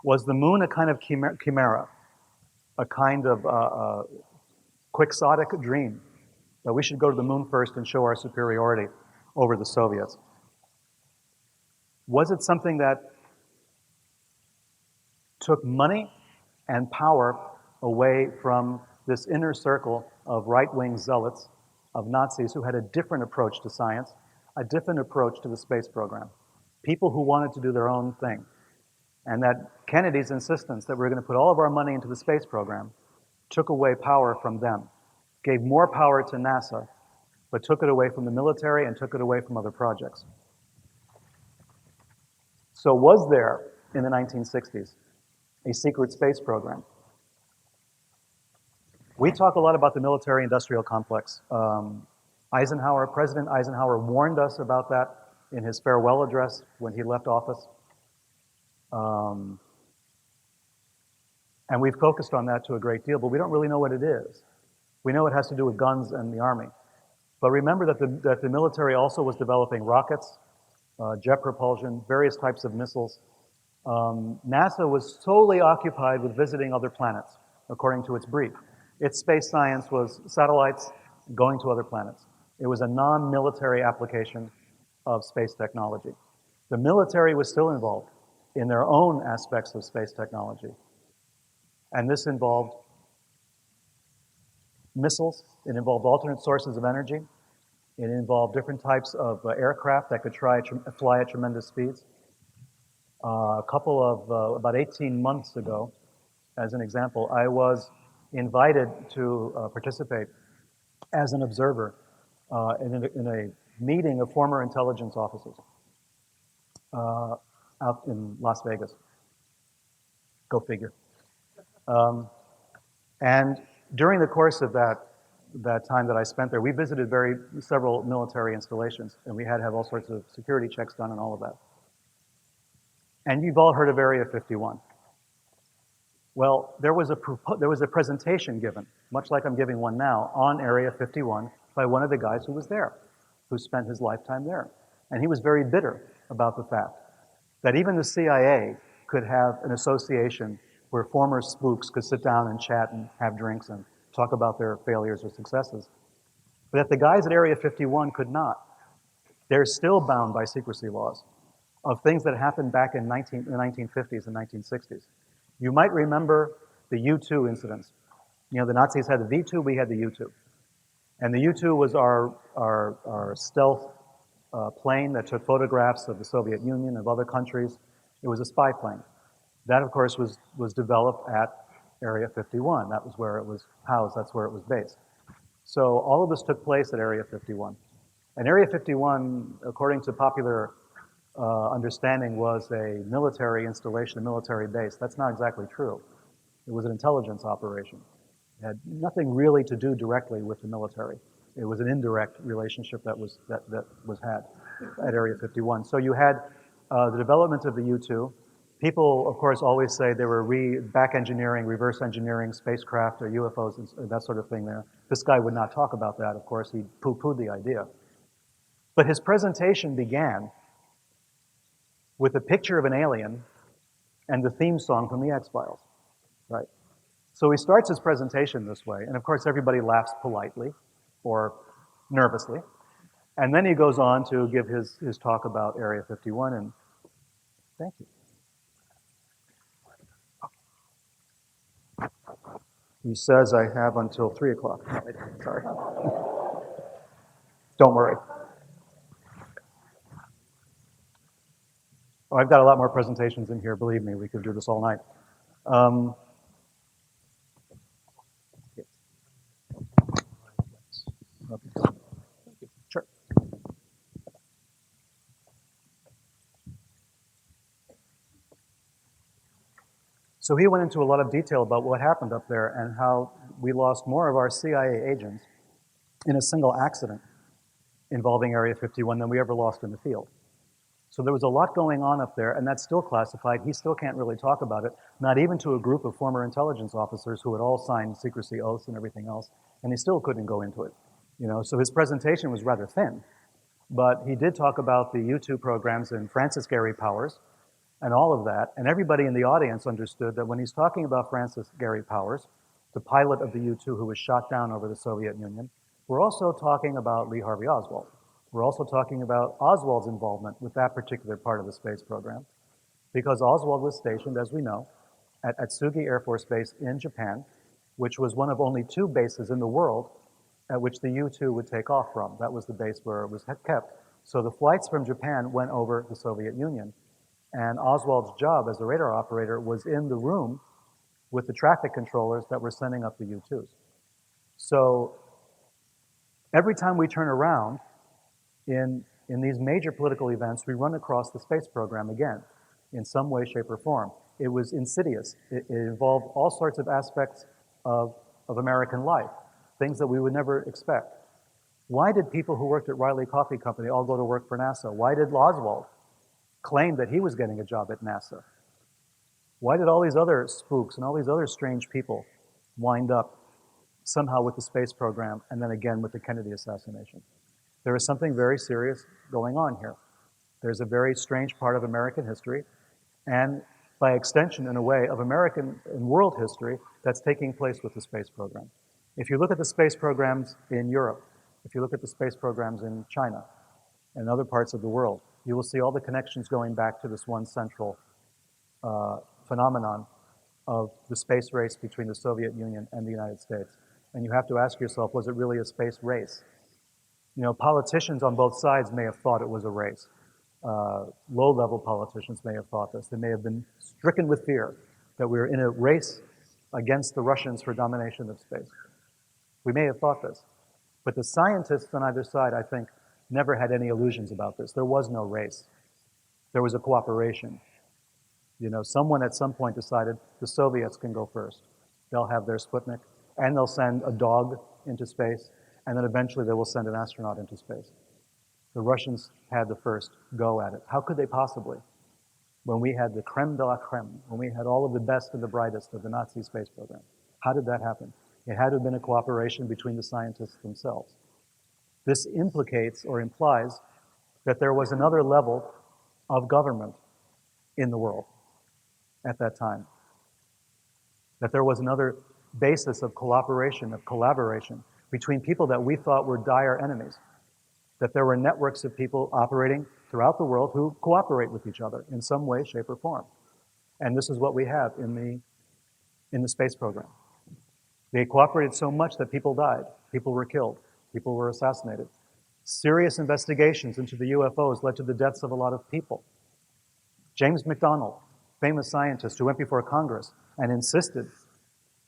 Was the moon a kind of chimera, a kind of quixotic dream that we should go to the moon first and show our superiority over the Soviets? Was it something that took money and power away from this inner circle of right-wing zealots, of Nazis who had a different approach to science, a different approach to the space program? People who wanted to do their own thing. And that Kennedy's insistence that we're going to put all of our money into the space program took away power from them, gave more power to NASA, but took it away from the military and took it away from other projects. So was there, in the 1960s, a secret space program? We talk a lot about the military-industrial complex. President Eisenhower warned us about that in his farewell address when he left office. And we've focused on that to a great deal, but we don't really know what it is. We know it has to do with guns and the Army. But remember that the military also was developing rockets, jet propulsion, various types of missiles. NASA was solely occupied with visiting other planets, according to its brief. Its space science was satellites going to other planets. It was a non-military application of space technology. The military was still involved in their own aspects of space technology. And this involved missiles, it involved alternate sources of energy, it involved different types of aircraft that could fly at tremendous speeds. About 18 months ago, as an example, I was invited to participate as an observer in a meeting of former intelligence officers out in Las Vegas. Go figure. And during the course of that time that I spent there, we visited several military installations, and we had to have all sorts of security checks done and all of that. And you've all heard of Area 51. Well, there was a presentation given, much like I'm giving one now, on Area 51 by one of the guys who was there, who spent his lifetime there. And he was very bitter about the fact that even the CIA could have an association where former spooks could sit down and chat and have drinks and talk about their failures or successes, but that the guys at Area 51 could not. They're still bound by secrecy laws of things that happened back in the 1950s and 1960s. You might remember the U-2 incidents. You know, the Nazis had the V-2, we had the U-2. And the U-2 was our stealth plane that took photographs of the Soviet Union, of other countries. It was a spy plane. That, of course, was developed at Area 51. That was where it was housed. That's where it was based. So all of this took place at Area 51. And Area 51, according to popular understanding, was a military installation, a military base. That's not exactly true. It was an intelligence operation. It had nothing really to do directly with the military. It was an indirect relationship that was had at Area 51. So you had the development of the U-2. People, of course, always say they were back engineering, reverse engineering spacecraft or UFOs and that sort of thing there. This guy would not talk about that, of course. He poo-pooed the idea. But his presentation began with a picture of an alien and the theme song from the X-Files, right? So he starts his presentation this way, and of course everybody laughs politely or nervously. And then he goes on to give his talk about Area 51, and thank you. He says I have until 3 o'clock. Sorry. Don't worry. Oh, I've got a lot more presentations in here. Believe me, we could do this all night. Yes. Okay. Sure. So he went into a lot of detail about what happened up there and how we lost more of our CIA agents in a single accident involving Area 51 than we ever lost in the field. So there was a lot going on up there, and that's still classified. He still can't really talk about it, not even to a group of former intelligence officers who had all signed secrecy oaths and everything else, and he still couldn't go into it. You know, so his presentation was rather thin, but he did talk about the U-2 programs and Francis Gary Powers and all of that, and everybody in the audience understood that when he's talking about Francis Gary Powers, the pilot of the U-2 who was shot down over the Soviet Union, we're also talking about Lee Harvey Oswald. We're also talking about Oswald's involvement with that particular part of the space program, because Oswald was stationed, as we know, at Atsugi Air Force Base in Japan, which was one of only 2 bases in the world at which the U-2 would take off from. That was the base where it was kept. So the flights from Japan went over the Soviet Union, and Oswald's job as a radar operator was in the room with the traffic controllers that were sending up the U-2s. So every time we turn around in these major political events, we run across the space program again in some way, shape, or form. It was insidious. It involved all sorts of aspects of American life, things that we would never expect. Why did people who worked at Riley Coffee Company all go to work for NASA? Why did Oswald claim that he was getting a job at NASA? Why did all these other spooks and all these other strange people wind up somehow with the space program and then again with the Kennedy assassination? There is something very serious going on here. There's a very strange part of American history, and by extension, in a way, of American and world history that's taking place with the space program. If you look at the space programs in Europe, if you look at the space programs in China and other parts of the world, you will see all the connections going back to this one central phenomenon of the space race between the Soviet Union and the United States. And you have to ask yourself, was it really a space race? You know, politicians on both sides may have thought it was a race. Low-level politicians may have thought this. They may have been stricken with fear that we were in a race against the Russians for domination of space. We may have thought this, but the scientists on either side, I think, never had any illusions about this. There was no race. There was a cooperation. Someone at some point decided the Soviets can go first. They'll have their Sputnik, and they'll send a dog into space, and then eventually they will send an astronaut into space. The Russians had the first go at it. How could they possibly? When we had the creme de la creme, when we had all of the best and the brightest of the Nazi space program. How did that happen? It had to have been a cooperation between the scientists themselves. This implicates or implies that there was another level of government in the world at that time. That there was another basis of cooperation, of collaboration between people that we thought were dire enemies. That there were networks of people operating throughout the world who cooperate with each other in some way, shape, or form. And this is what we have in the space program. They cooperated so much that people died, people were killed, people were assassinated. Serious investigations into the UFOs led to the deaths of a lot of people. James McDonald, famous scientist who went before Congress and insisted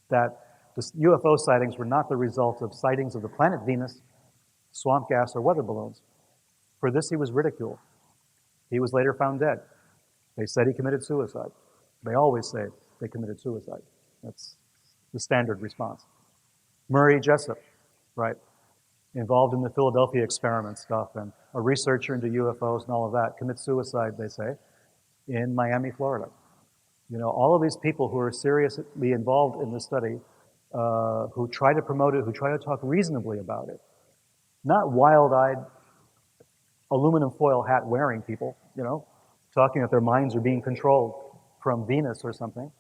that the UFO sightings were not the result of sightings of the planet Venus, swamp gas, or weather balloons. For this, he was ridiculed. He was later found dead. They said he committed suicide. They always say they committed suicide. That's the standard response. Murray Jessup, right, involved in the Philadelphia experiment stuff and a researcher into UFOs and all of that, commits suicide, they say, in Miami, Florida. All of these people who are seriously involved in this study, who try to promote it, who try to talk reasonably about it, not wild-eyed, aluminum foil hat wearing people, talking that their minds are being controlled from Venus or something.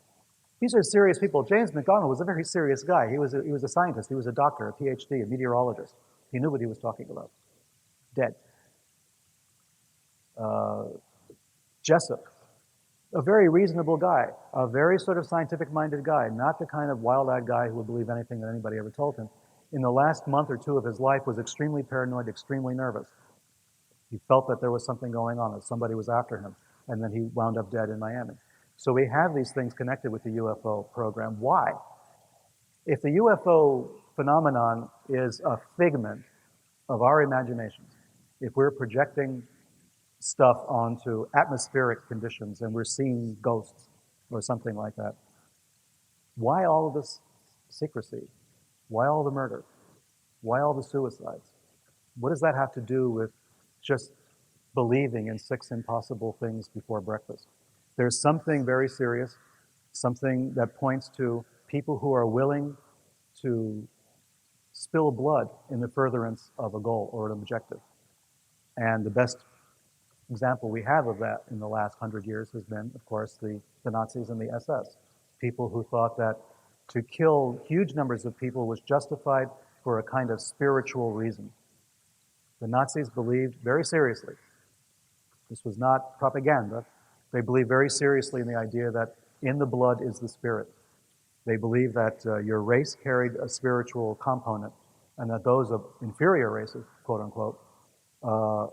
These are serious people. James McDonald was a very serious guy. He was a scientist. He was a doctor, a PhD, a meteorologist. He knew what he was talking about. Dead. Jessup, a very reasonable guy, a very sort of scientific-minded guy, not the kind of wild-eyed guy who would believe anything that anybody ever told him. In the last month or two of his life was extremely paranoid, extremely nervous. He felt that there was something going on, that somebody was after him, and then he wound up dead in Miami. So we have these things connected with the UFO program. Why? If the UFO phenomenon is a figment of our imaginations, if we're projecting stuff onto atmospheric conditions and we're seeing ghosts or something like that, why all of this secrecy? Why all the murder? Why all the suicides? What does that have to do with just believing in 6 impossible things before breakfast? There's something very serious, something that points to people who are willing to spill blood in the furtherance of a goal or an objective. And the best example we have of that in the last 100 years has been, of course, the Nazis and the SS. People who thought that to kill huge numbers of people was justified for a kind of spiritual reason. The Nazis believed very seriously. This was not propaganda. They believed very seriously in the idea that in the blood is the spirit. They believed that your race carried a spiritual component and that those of inferior races, quote unquote,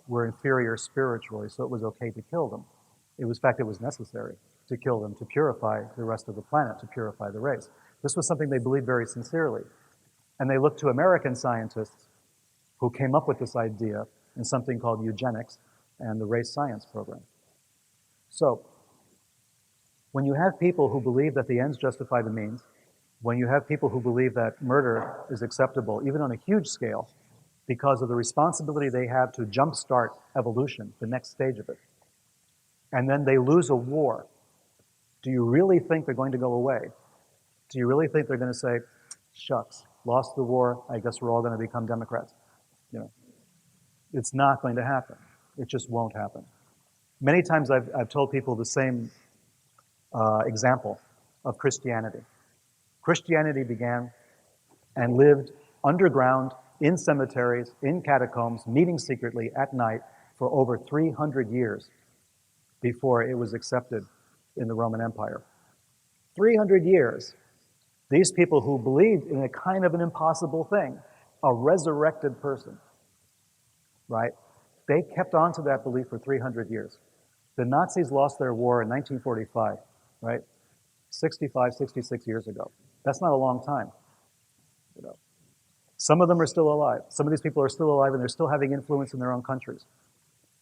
were inferior spiritually, so it was okay to kill them. In fact, it was necessary to kill them to purify the rest of the planet, to purify the race. This was something they believed very sincerely. And they looked to American scientists who came up with this idea in something called eugenics and the race science program. So, when you have people who believe that the ends justify the means, when you have people who believe that murder is acceptable, even on a huge scale, because of the responsibility they have to jumpstart evolution, the next stage of it, and then they lose a war, do you really think they're going to go away? Do you really think they're going to say, shucks, lost the war, I guess we're all going to become Democrats? It's not going to happen. It just won't happen. Many times I've told people the same example of Christianity. Christianity began and lived underground, in cemeteries, in catacombs, meeting secretly at night for over 300 years before it was accepted in the Roman Empire. 300 years. These people who believed in a kind of an impossible thing, a resurrected person, right? They kept on to that belief for 300 years. The Nazis lost their war in 1945, right? 65, 66 years ago. That's not a long time. You know. Some of them are still alive. Some of these people are still alive and they're still having influence in their own countries.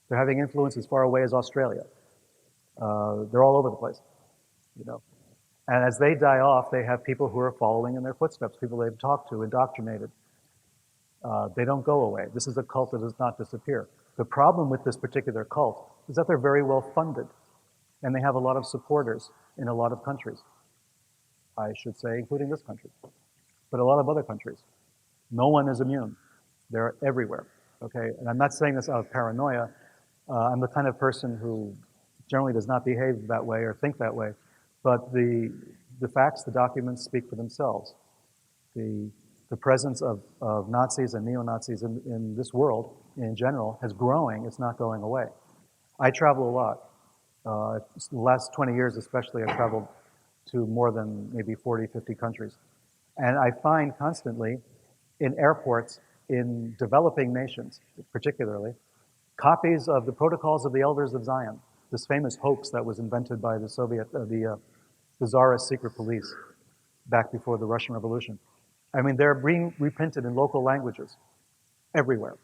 They're having influence as far away as Australia. They're all over the place, you know. And as they die off, they have people who are following in their footsteps, people they've talked to, indoctrinated. They don't go away. This is a cult that does not disappear. The problem with this particular cult is that they're very well funded, and they have a lot of supporters in a lot of countries. I should say, including this country, but a lot of other countries. No one is immune. They're everywhere, okay? And I'm not saying this out of paranoia. I'm the kind of person who generally does not behave that way or think that way, but the facts, the documents speak for themselves. The presence of Nazis and neo-Nazis in this world in general is growing, it's not going away. I travel a lot. The last 20 years especially, I've traveled to more than maybe 40, 50 countries. And I find constantly in airports, in developing nations particularly, copies of the Protocols of the Elders of Zion, this famous hoax that was invented by the Tsarist secret police back before the Russian Revolution. I mean, they're being reprinted in local languages everywhere.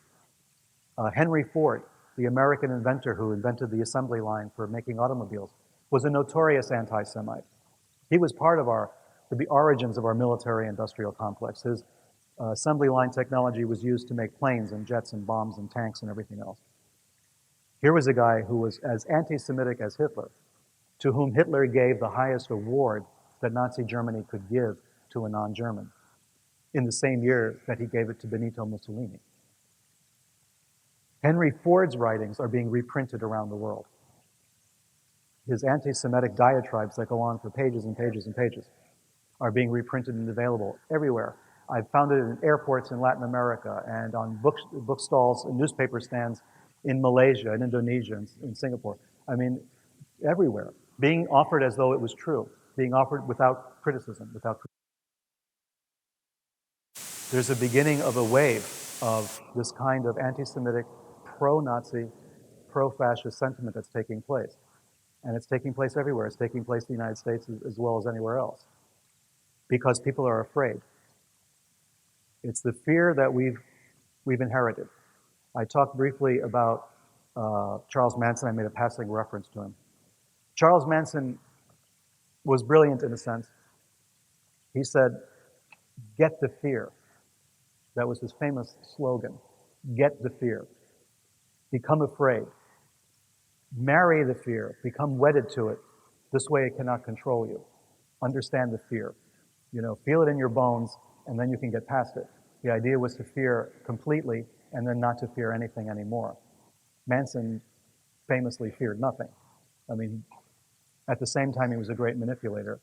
Henry Ford, the American inventor who invented the assembly line for making automobiles, was a notorious anti-Semite. He was part of the origins of our military-industrial complex. His assembly line technology was used to make planes and jets and bombs and tanks and everything else. Here was a guy who was as anti-Semitic as Hitler, to whom Hitler gave the highest award that Nazi Germany could give to a non-German, in the same year that he gave it to Benito Mussolini. Henry Ford's writings are being reprinted around the world. His anti-Semitic diatribes that go on for pages and pages and pages are being reprinted and available everywhere. I've found it in airports in Latin America and on bookstalls and newspaper stands in Malaysia and Indonesia and in Singapore. I mean, everywhere. Being offered as though it was true. Being offered without criticism, There's a beginning of a wave of this kind of anti-Semitic, pro-Nazi, pro-fascist sentiment that's taking place. And it's taking place everywhere. It's taking place in the United States as well as anywhere else. Because people are afraid. It's the fear that we've inherited. I talked briefly about Charles Manson. I made a passing reference to him. Charles Manson was brilliant in a sense. He said, "Get the fear." That was his famous slogan. Get the fear. Become afraid. Marry the fear. Become wedded to it. This way it cannot control you. Understand the fear. You know, feel it in your bones, and then you can get past it. The idea was to fear completely and then not to fear anything anymore. Manson famously feared nothing. I mean, at the same time, he was a great manipulator.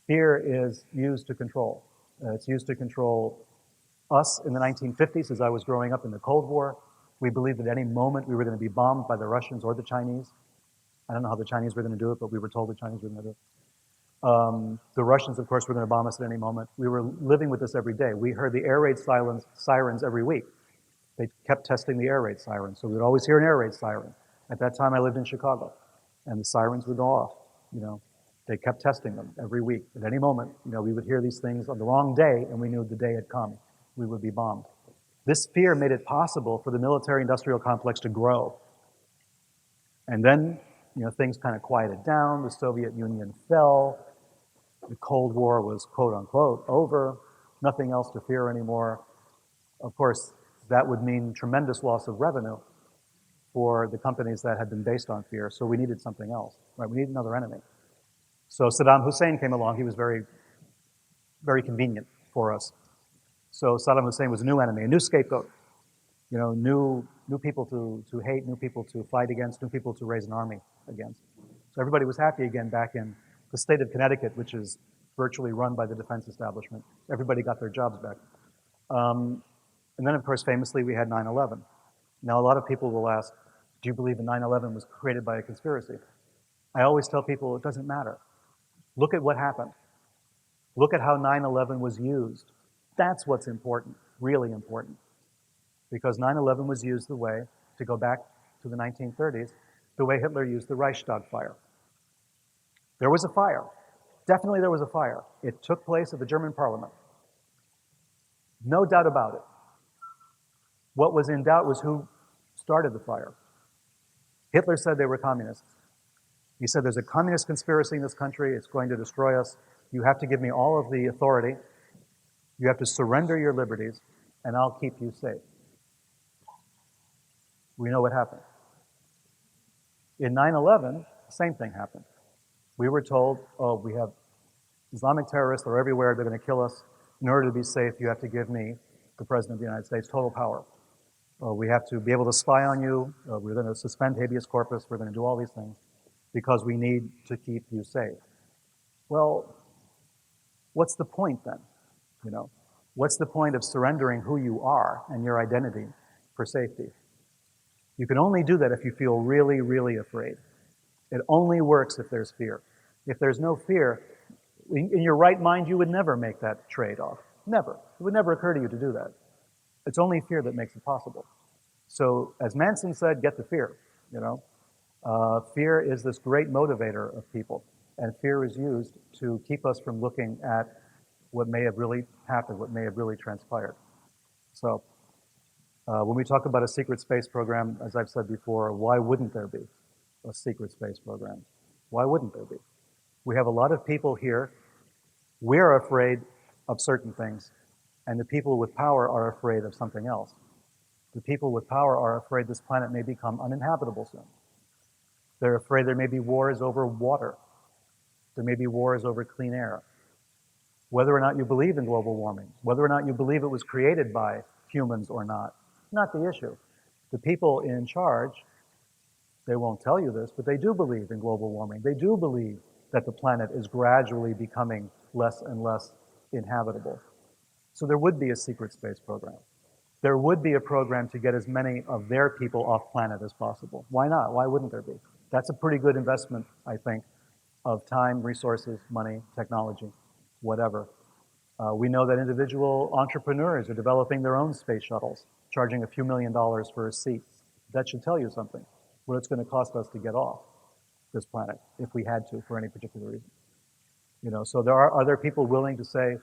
Fear is used to control. It's used to control us in the 1950s as I was growing up in the Cold War. We believed at any moment we were going to be bombed by the Russians or the Chinese. I don't know how the Chinese were going to do it, but we were told the Chinese were going to do it. The Russians, of course, were going to bomb us at any moment. We were living with this every day. We heard the air raid sirens every week. They kept testing the air raid sirens, so we would always hear an air raid siren. At that time, I lived in Chicago, and the sirens would go off. You know, they kept testing them every week. At any moment, you know, we would hear these things on the wrong day, and we knew the day had come. We would be bombed. This fear made it possible for the military-industrial complex to grow. And then, you know, things kind of quieted down. The Soviet Union fell. The Cold War was, quote unquote, over. Nothing else to fear anymore. Of course, that would mean tremendous loss of revenue for the companies that had been based on fear. So we needed something else, right? We needed another enemy. So Saddam Hussein came along. He was very, very convenient for us. So Saddam Hussein was a new enemy, a new scapegoat. You know, new people to hate, new people to fight against, new people to raise an army against. So everybody was happy again back in the state of Connecticut, which is virtually run by the defense establishment. Everybody got their jobs back. And then, of course, famously, we had 9/11. Now, a lot of people will ask, do you believe that 9/11 was created by a conspiracy? I always tell people it doesn't matter. Look at what happened. Look at how 9/11 was used. That's what's important, really important. Because 9/11 was used the way, to go back to the 1930s, the way Hitler used the Reichstag fire. There was a fire Definitely there was a fire. It took place at the German parliament. No doubt about it. What was in doubt was who started the fire. Hitler said they were communists. He said, there's a communist conspiracy in this country. It's going to destroy us. You have to give me all of the authority. You have to surrender your liberties, and I'll keep you safe. We know what happened. In 9/11, the same thing happened. We were told, oh, we have Islamic terrorists, they're everywhere, they're going to kill us. In order to be safe, you have to give me, the President of the United States, total power. We have to be able to spy on you. We're going to suspend habeas corpus. We're going to do all these things because we need to keep you safe. Well, what's the point then? You know, what's the point of surrendering who you are and your identity for safety? You can only do that if you feel really, really afraid. It only works if there's fear. If there's no fear, in your right mind, you would never make that trade-off. Never. It would never occur to you to do that. It's only fear that makes it possible. So, as Manson said, get the fear, you know. Fear is this great motivator of people, and fear is used to keep us from looking at what may have really happened, what may have really transpired. So, when we talk about a secret space program, as I've said before, why wouldn't there be a secret space program? Why wouldn't there be? We have a lot of people here. We're afraid of certain things, and the people with power are afraid of something else. The people with power are afraid this planet may become uninhabitable soon. They're afraid there may be wars over water. There may be wars over clean air. Whether or not you believe in global warming, whether or not you believe it was created by humans or not the issue. The people in charge, they won't tell you this, but they do believe in global warming. They do believe that the planet is gradually becoming less and less inhabitable. So there would be a secret space program. There would be a program to get as many of their people off planet as possible. Why not? Why wouldn't there be? That's a pretty good investment, I think, of time, resources, money, technology, whatever. We know that individual entrepreneurs are developing their own space shuttles, charging a few $1 million for a seat. That should tell you something, what it's going to cost us to get off this planet, if we had to, for any particular reason. You know, so are there people willing to say,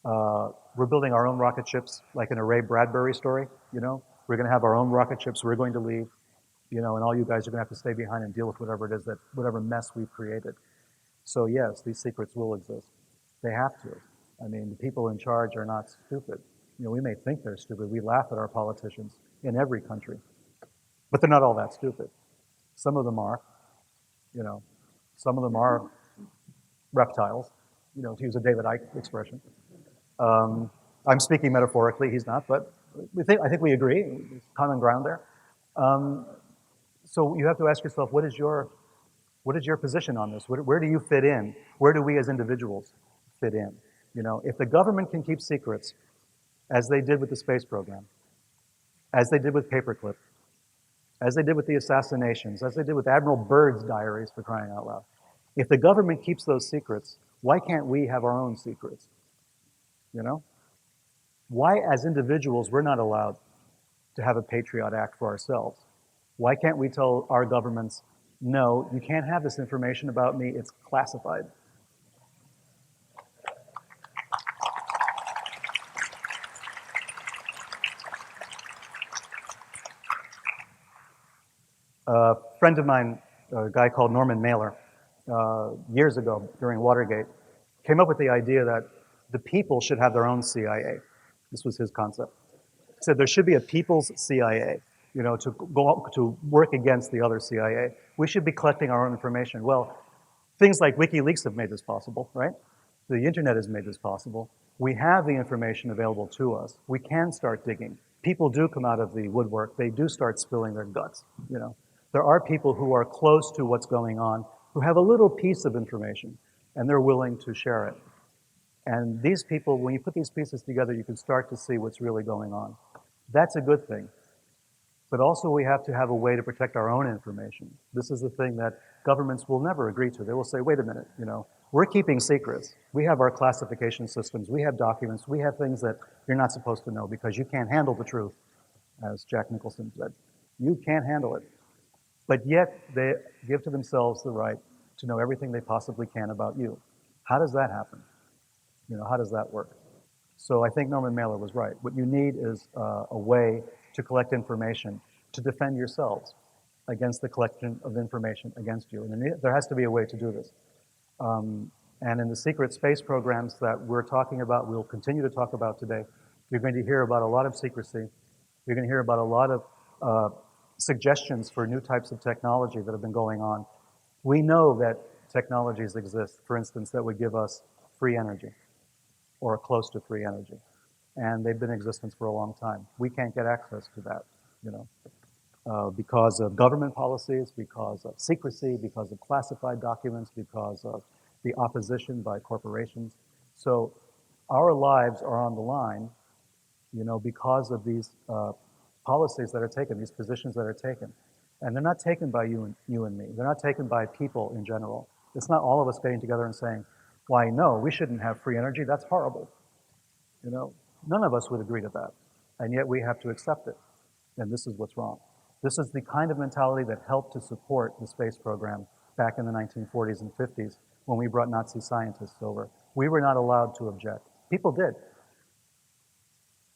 we're building our own rocket ships, like in a Ray Bradbury story, you know? We're going to have our own rocket ships, we're going to leave, you know, and all you guys are going to have to stay behind and deal with whatever it is whatever mess we've created. So yes, these secrets will exist. They have to. I mean, the people in charge are not stupid. You know, we may think they're stupid. We laugh at our politicians in every country. But they're not all that stupid. Some of them are, you know, some of them are reptiles, you know, to use a David Icke expression. I'm speaking metaphorically, he's not, but I think we agree, there's common ground there. So you have to ask yourself, what is your position on this? Where do you fit in? Where do we as individuals fit in? You know, if the government can keep secrets, as they did with the space program, as they did with Paperclip, as they did with the assassinations, as they did with Admiral Byrd's diaries, for crying out loud. If the government keeps those secrets, why can't we have our own secrets? You know? Why, as individuals, we're not allowed to have a Patriot Act for ourselves? Why can't we tell our governments, no, you can't have this information about me, it's classified? A friend of mine, a guy called Norman Mailer, years ago during Watergate, came up with the idea that the people should have their own CIA. This was his concept. He said there should be a people's CIA, you know, to go out, to work against the other CIA. We should be collecting our own information. Well, things like WikiLeaks have made this possible, right? The internet has made this possible. We have the information available to us. We can start digging. People do come out of the woodwork. They do start spilling their guts, you know. There are people who are close to what's going on, who have a little piece of information, and they're willing to share it. And these people, when you put these pieces together, you can start to see what's really going on. That's a good thing. But also we have to have a way to protect our own information. This is the thing that governments will never agree to. They will say, wait a minute, you know, we're keeping secrets. We have our classification systems. We have documents. We have things that you're not supposed to know because you can't handle the truth, as Jack Nicholson said. You can't handle it. But yet they give to themselves the right to know everything they possibly can about you. How does that happen? How does that work? So I think Norman Mailer was right. What you need is a way to collect information to defend yourselves against the collection of information against you. And there has to be a way to do this. And in the secret space programs that we're talking about, we'll continue to talk about today, you're going to hear about a lot of secrecy. You're going to hear about a lot of suggestions for new types of technology that have been going on. We know that technologies exist, for instance, that would give us free energy or close to free energy. And they've been in existence for a long time. We can't get access to that, because of government policies, because of secrecy, because of classified documents, because of the opposition by corporations. So our lives are on the line, because of these policies that are taken, these positions that are taken. And they're not taken by you and me. They're not taken by people in general. It's not all of us getting together and saying, why, no, we shouldn't have free energy. That's horrible. None of us would agree to that. And yet we have to accept it. And this is what's wrong. This is the kind of mentality that helped to support the space program back in the 1940s and 50s when we brought Nazi scientists over. We were not allowed to object. People did.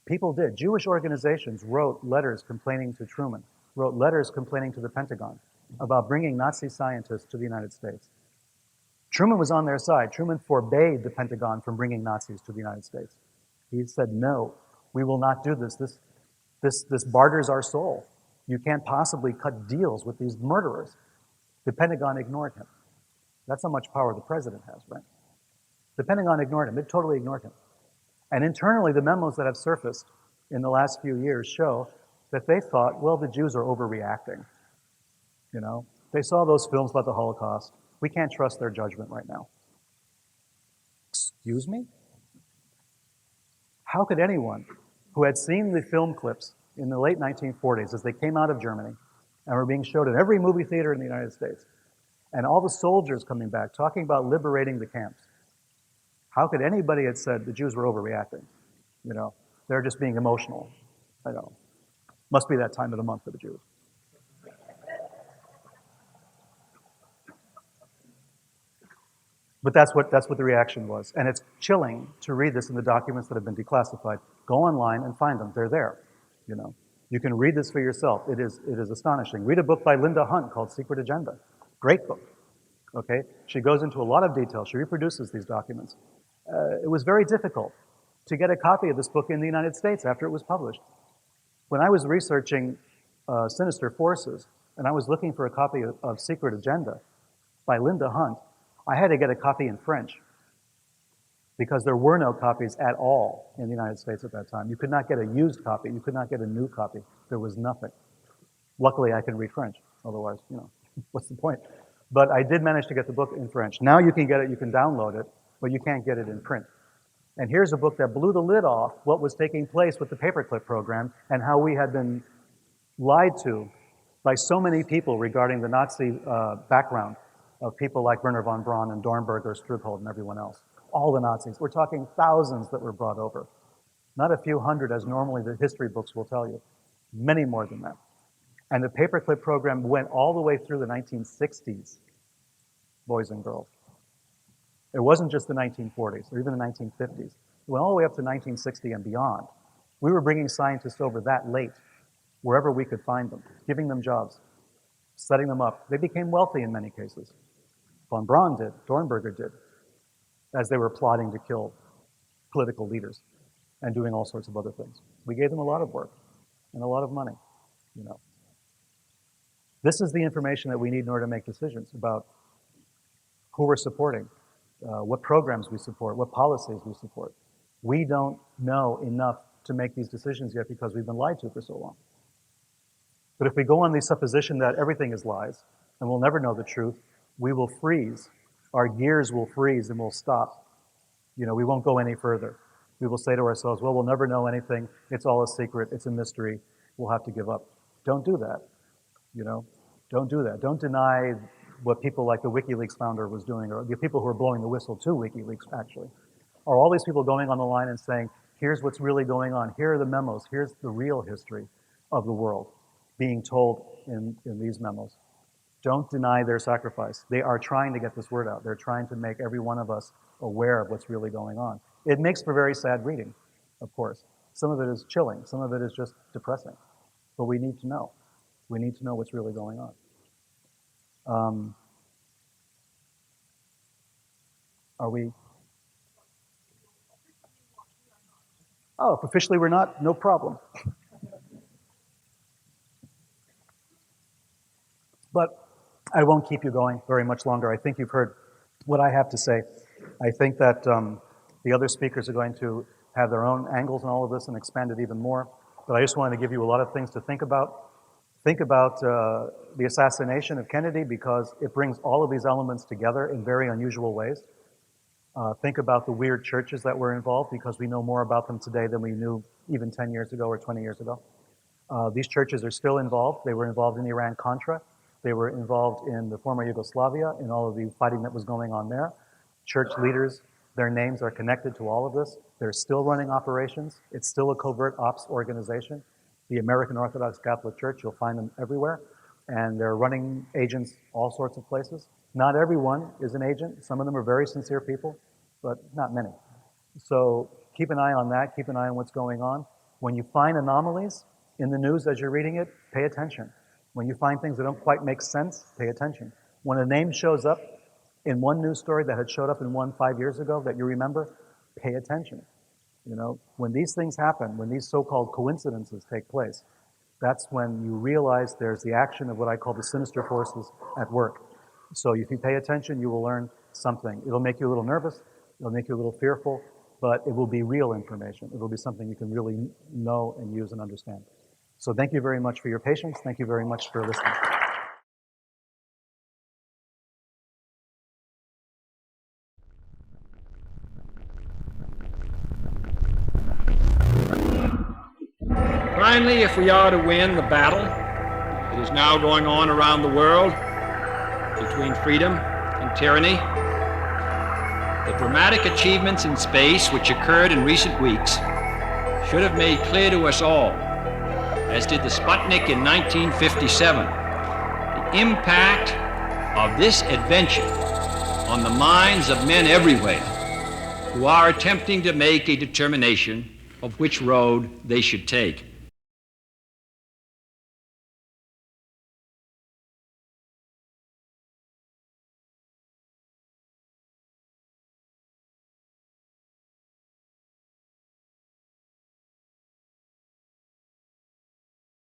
People did. Jewish organizations wrote letters complaining to Truman, wrote letters complaining to the Pentagon about bringing Nazi scientists to the United States. Truman was on their side. Truman forbade the Pentagon from bringing Nazis to the United States. He said, no, we will not do this. This barters our soul. You can't possibly cut deals with these murderers. The Pentagon ignored him. That's how much power the president has, right? The Pentagon ignored him. It totally ignored him. And internally, the memos that have surfaced in the last few years show that they thought, well, the Jews are overreacting. They saw those films about the Holocaust. We can't trust their judgment right now. Excuse me? How could anyone who had seen the film clips in the late 1940s as they came out of Germany and were being showed in every movie theater in the United States, and all the soldiers coming back talking about liberating the camps, how could anybody have said the Jews were overreacting? They're just being emotional. I know. Must be that time of the month for the Jews. But that's what the reaction was. And it's chilling to read this in the documents that have been declassified. Go online and find them. They're there. You can read this for yourself. It is astonishing. Read a book by Linda Hunt called Secret Agenda. Great book. Okay? She goes into a lot of detail. She reproduces these documents. It was very difficult to get a copy of this book in the United States after it was published. When I was researching Sinister Forces, and I was looking for a copy of Secret Agenda by Linda Hunt, I had to get a copy in French because there were no copies at all in the United States at that time. You could not get a used copy. You could not get a new copy. There was nothing. Luckily, I can read French. Otherwise, what's the point? But I did manage to get the book in French. Now you can get it, you can download it, but you can't get it in print. And here's a book that blew the lid off what was taking place with the paperclip program and how we had been lied to by so many people regarding the Nazi background of people like Werner von Braun and Dornberger, Strughold, and everyone else. All the Nazis. We're talking thousands that were brought over. Not a few hundred, as normally the history books will tell you. Many more than that. And the paperclip program went all the way through the 1960s, boys and girls. It wasn't just the 1940s or even the 1950s. It went all the way up to 1960 and beyond. We were bringing scientists over that late, wherever we could find them, giving them jobs, setting them up. They became wealthy in many cases. Von Braun did, Dornberger did, as they were plotting to kill political leaders and doing all sorts of other things. We gave them a lot of work and a lot of money, This is the information that we need in order to make decisions about who we're supporting, what programs we support, what policies we support. We don't know enough to make these decisions yet because we've been lied to for so long. But if we go on the supposition that everything is lies and we'll never know the truth, we will freeze. Our gears will freeze and we'll stop. We won't go any further. We will say to ourselves, well, we'll never know anything. It's all a secret. It's a mystery. We'll have to give up. Don't do that. Don't do that. Don't deny what people like the WikiLeaks founder was doing, or the people who are blowing the whistle to WikiLeaks, actually. Are all these people going on the line and saying, here's what's really going on. Here are the memos. Here's the real history of the world being told in these memos. Don't deny their sacrifice. They are trying to get this word out. They're trying to make every one of us aware of what's really going on. It makes for very sad reading, of course. Some of it is chilling. Some of it is just depressing. But we need to know. We need to know what's really going on. Are we? Oh, if officially we're not, no problem. But I won't keep you going very much longer. I think you've heard what I have to say. I think that the other speakers are going to have their own angles on all of this and expand it even more. But I just wanted to give you a lot of things to think about. Think about the assassination of Kennedy because it brings all of these elements together in very unusual ways. Think about the weird churches that were involved because we know more about them today than we knew even 10 years ago or 20 years ago. These churches are still involved. They were involved in Iran-Contra. They were involved in the former Yugoslavia, in all of the fighting that was going on there. Church leaders, their names are connected to all of this. They're still running operations. It's still a covert ops organization. The American Orthodox Catholic Church, you'll find them everywhere. And they're running agents all sorts of places. Not everyone is an agent. Some of them are very sincere people, but not many. So keep an eye on that. Keep an eye on what's going on. When you find anomalies in the news as you're reading it, pay attention. When you find things that don't quite make sense, pay attention. When a name shows up in one news story that had showed up in one 5 years ago that you remember, pay attention. You know, when these things happen, when these so-called coincidences take place, that's when you realize there's the action of what I call the sinister forces at work. So if you pay attention, you will learn something. It'll make you a little nervous, it'll make you a little fearful, but it will be real information. It will be something you can really know and use and understand. So thank you very much for your patience. Thank you very much for listening. Finally, if we are to win the battle that is now going on around the world between freedom and tyranny, the dramatic achievements in space which occurred in recent weeks should have made clear to us all, as did the Sputnik in 1957, the impact of this adventure on the minds of men everywhere who are attempting to make a determination of which road they should take.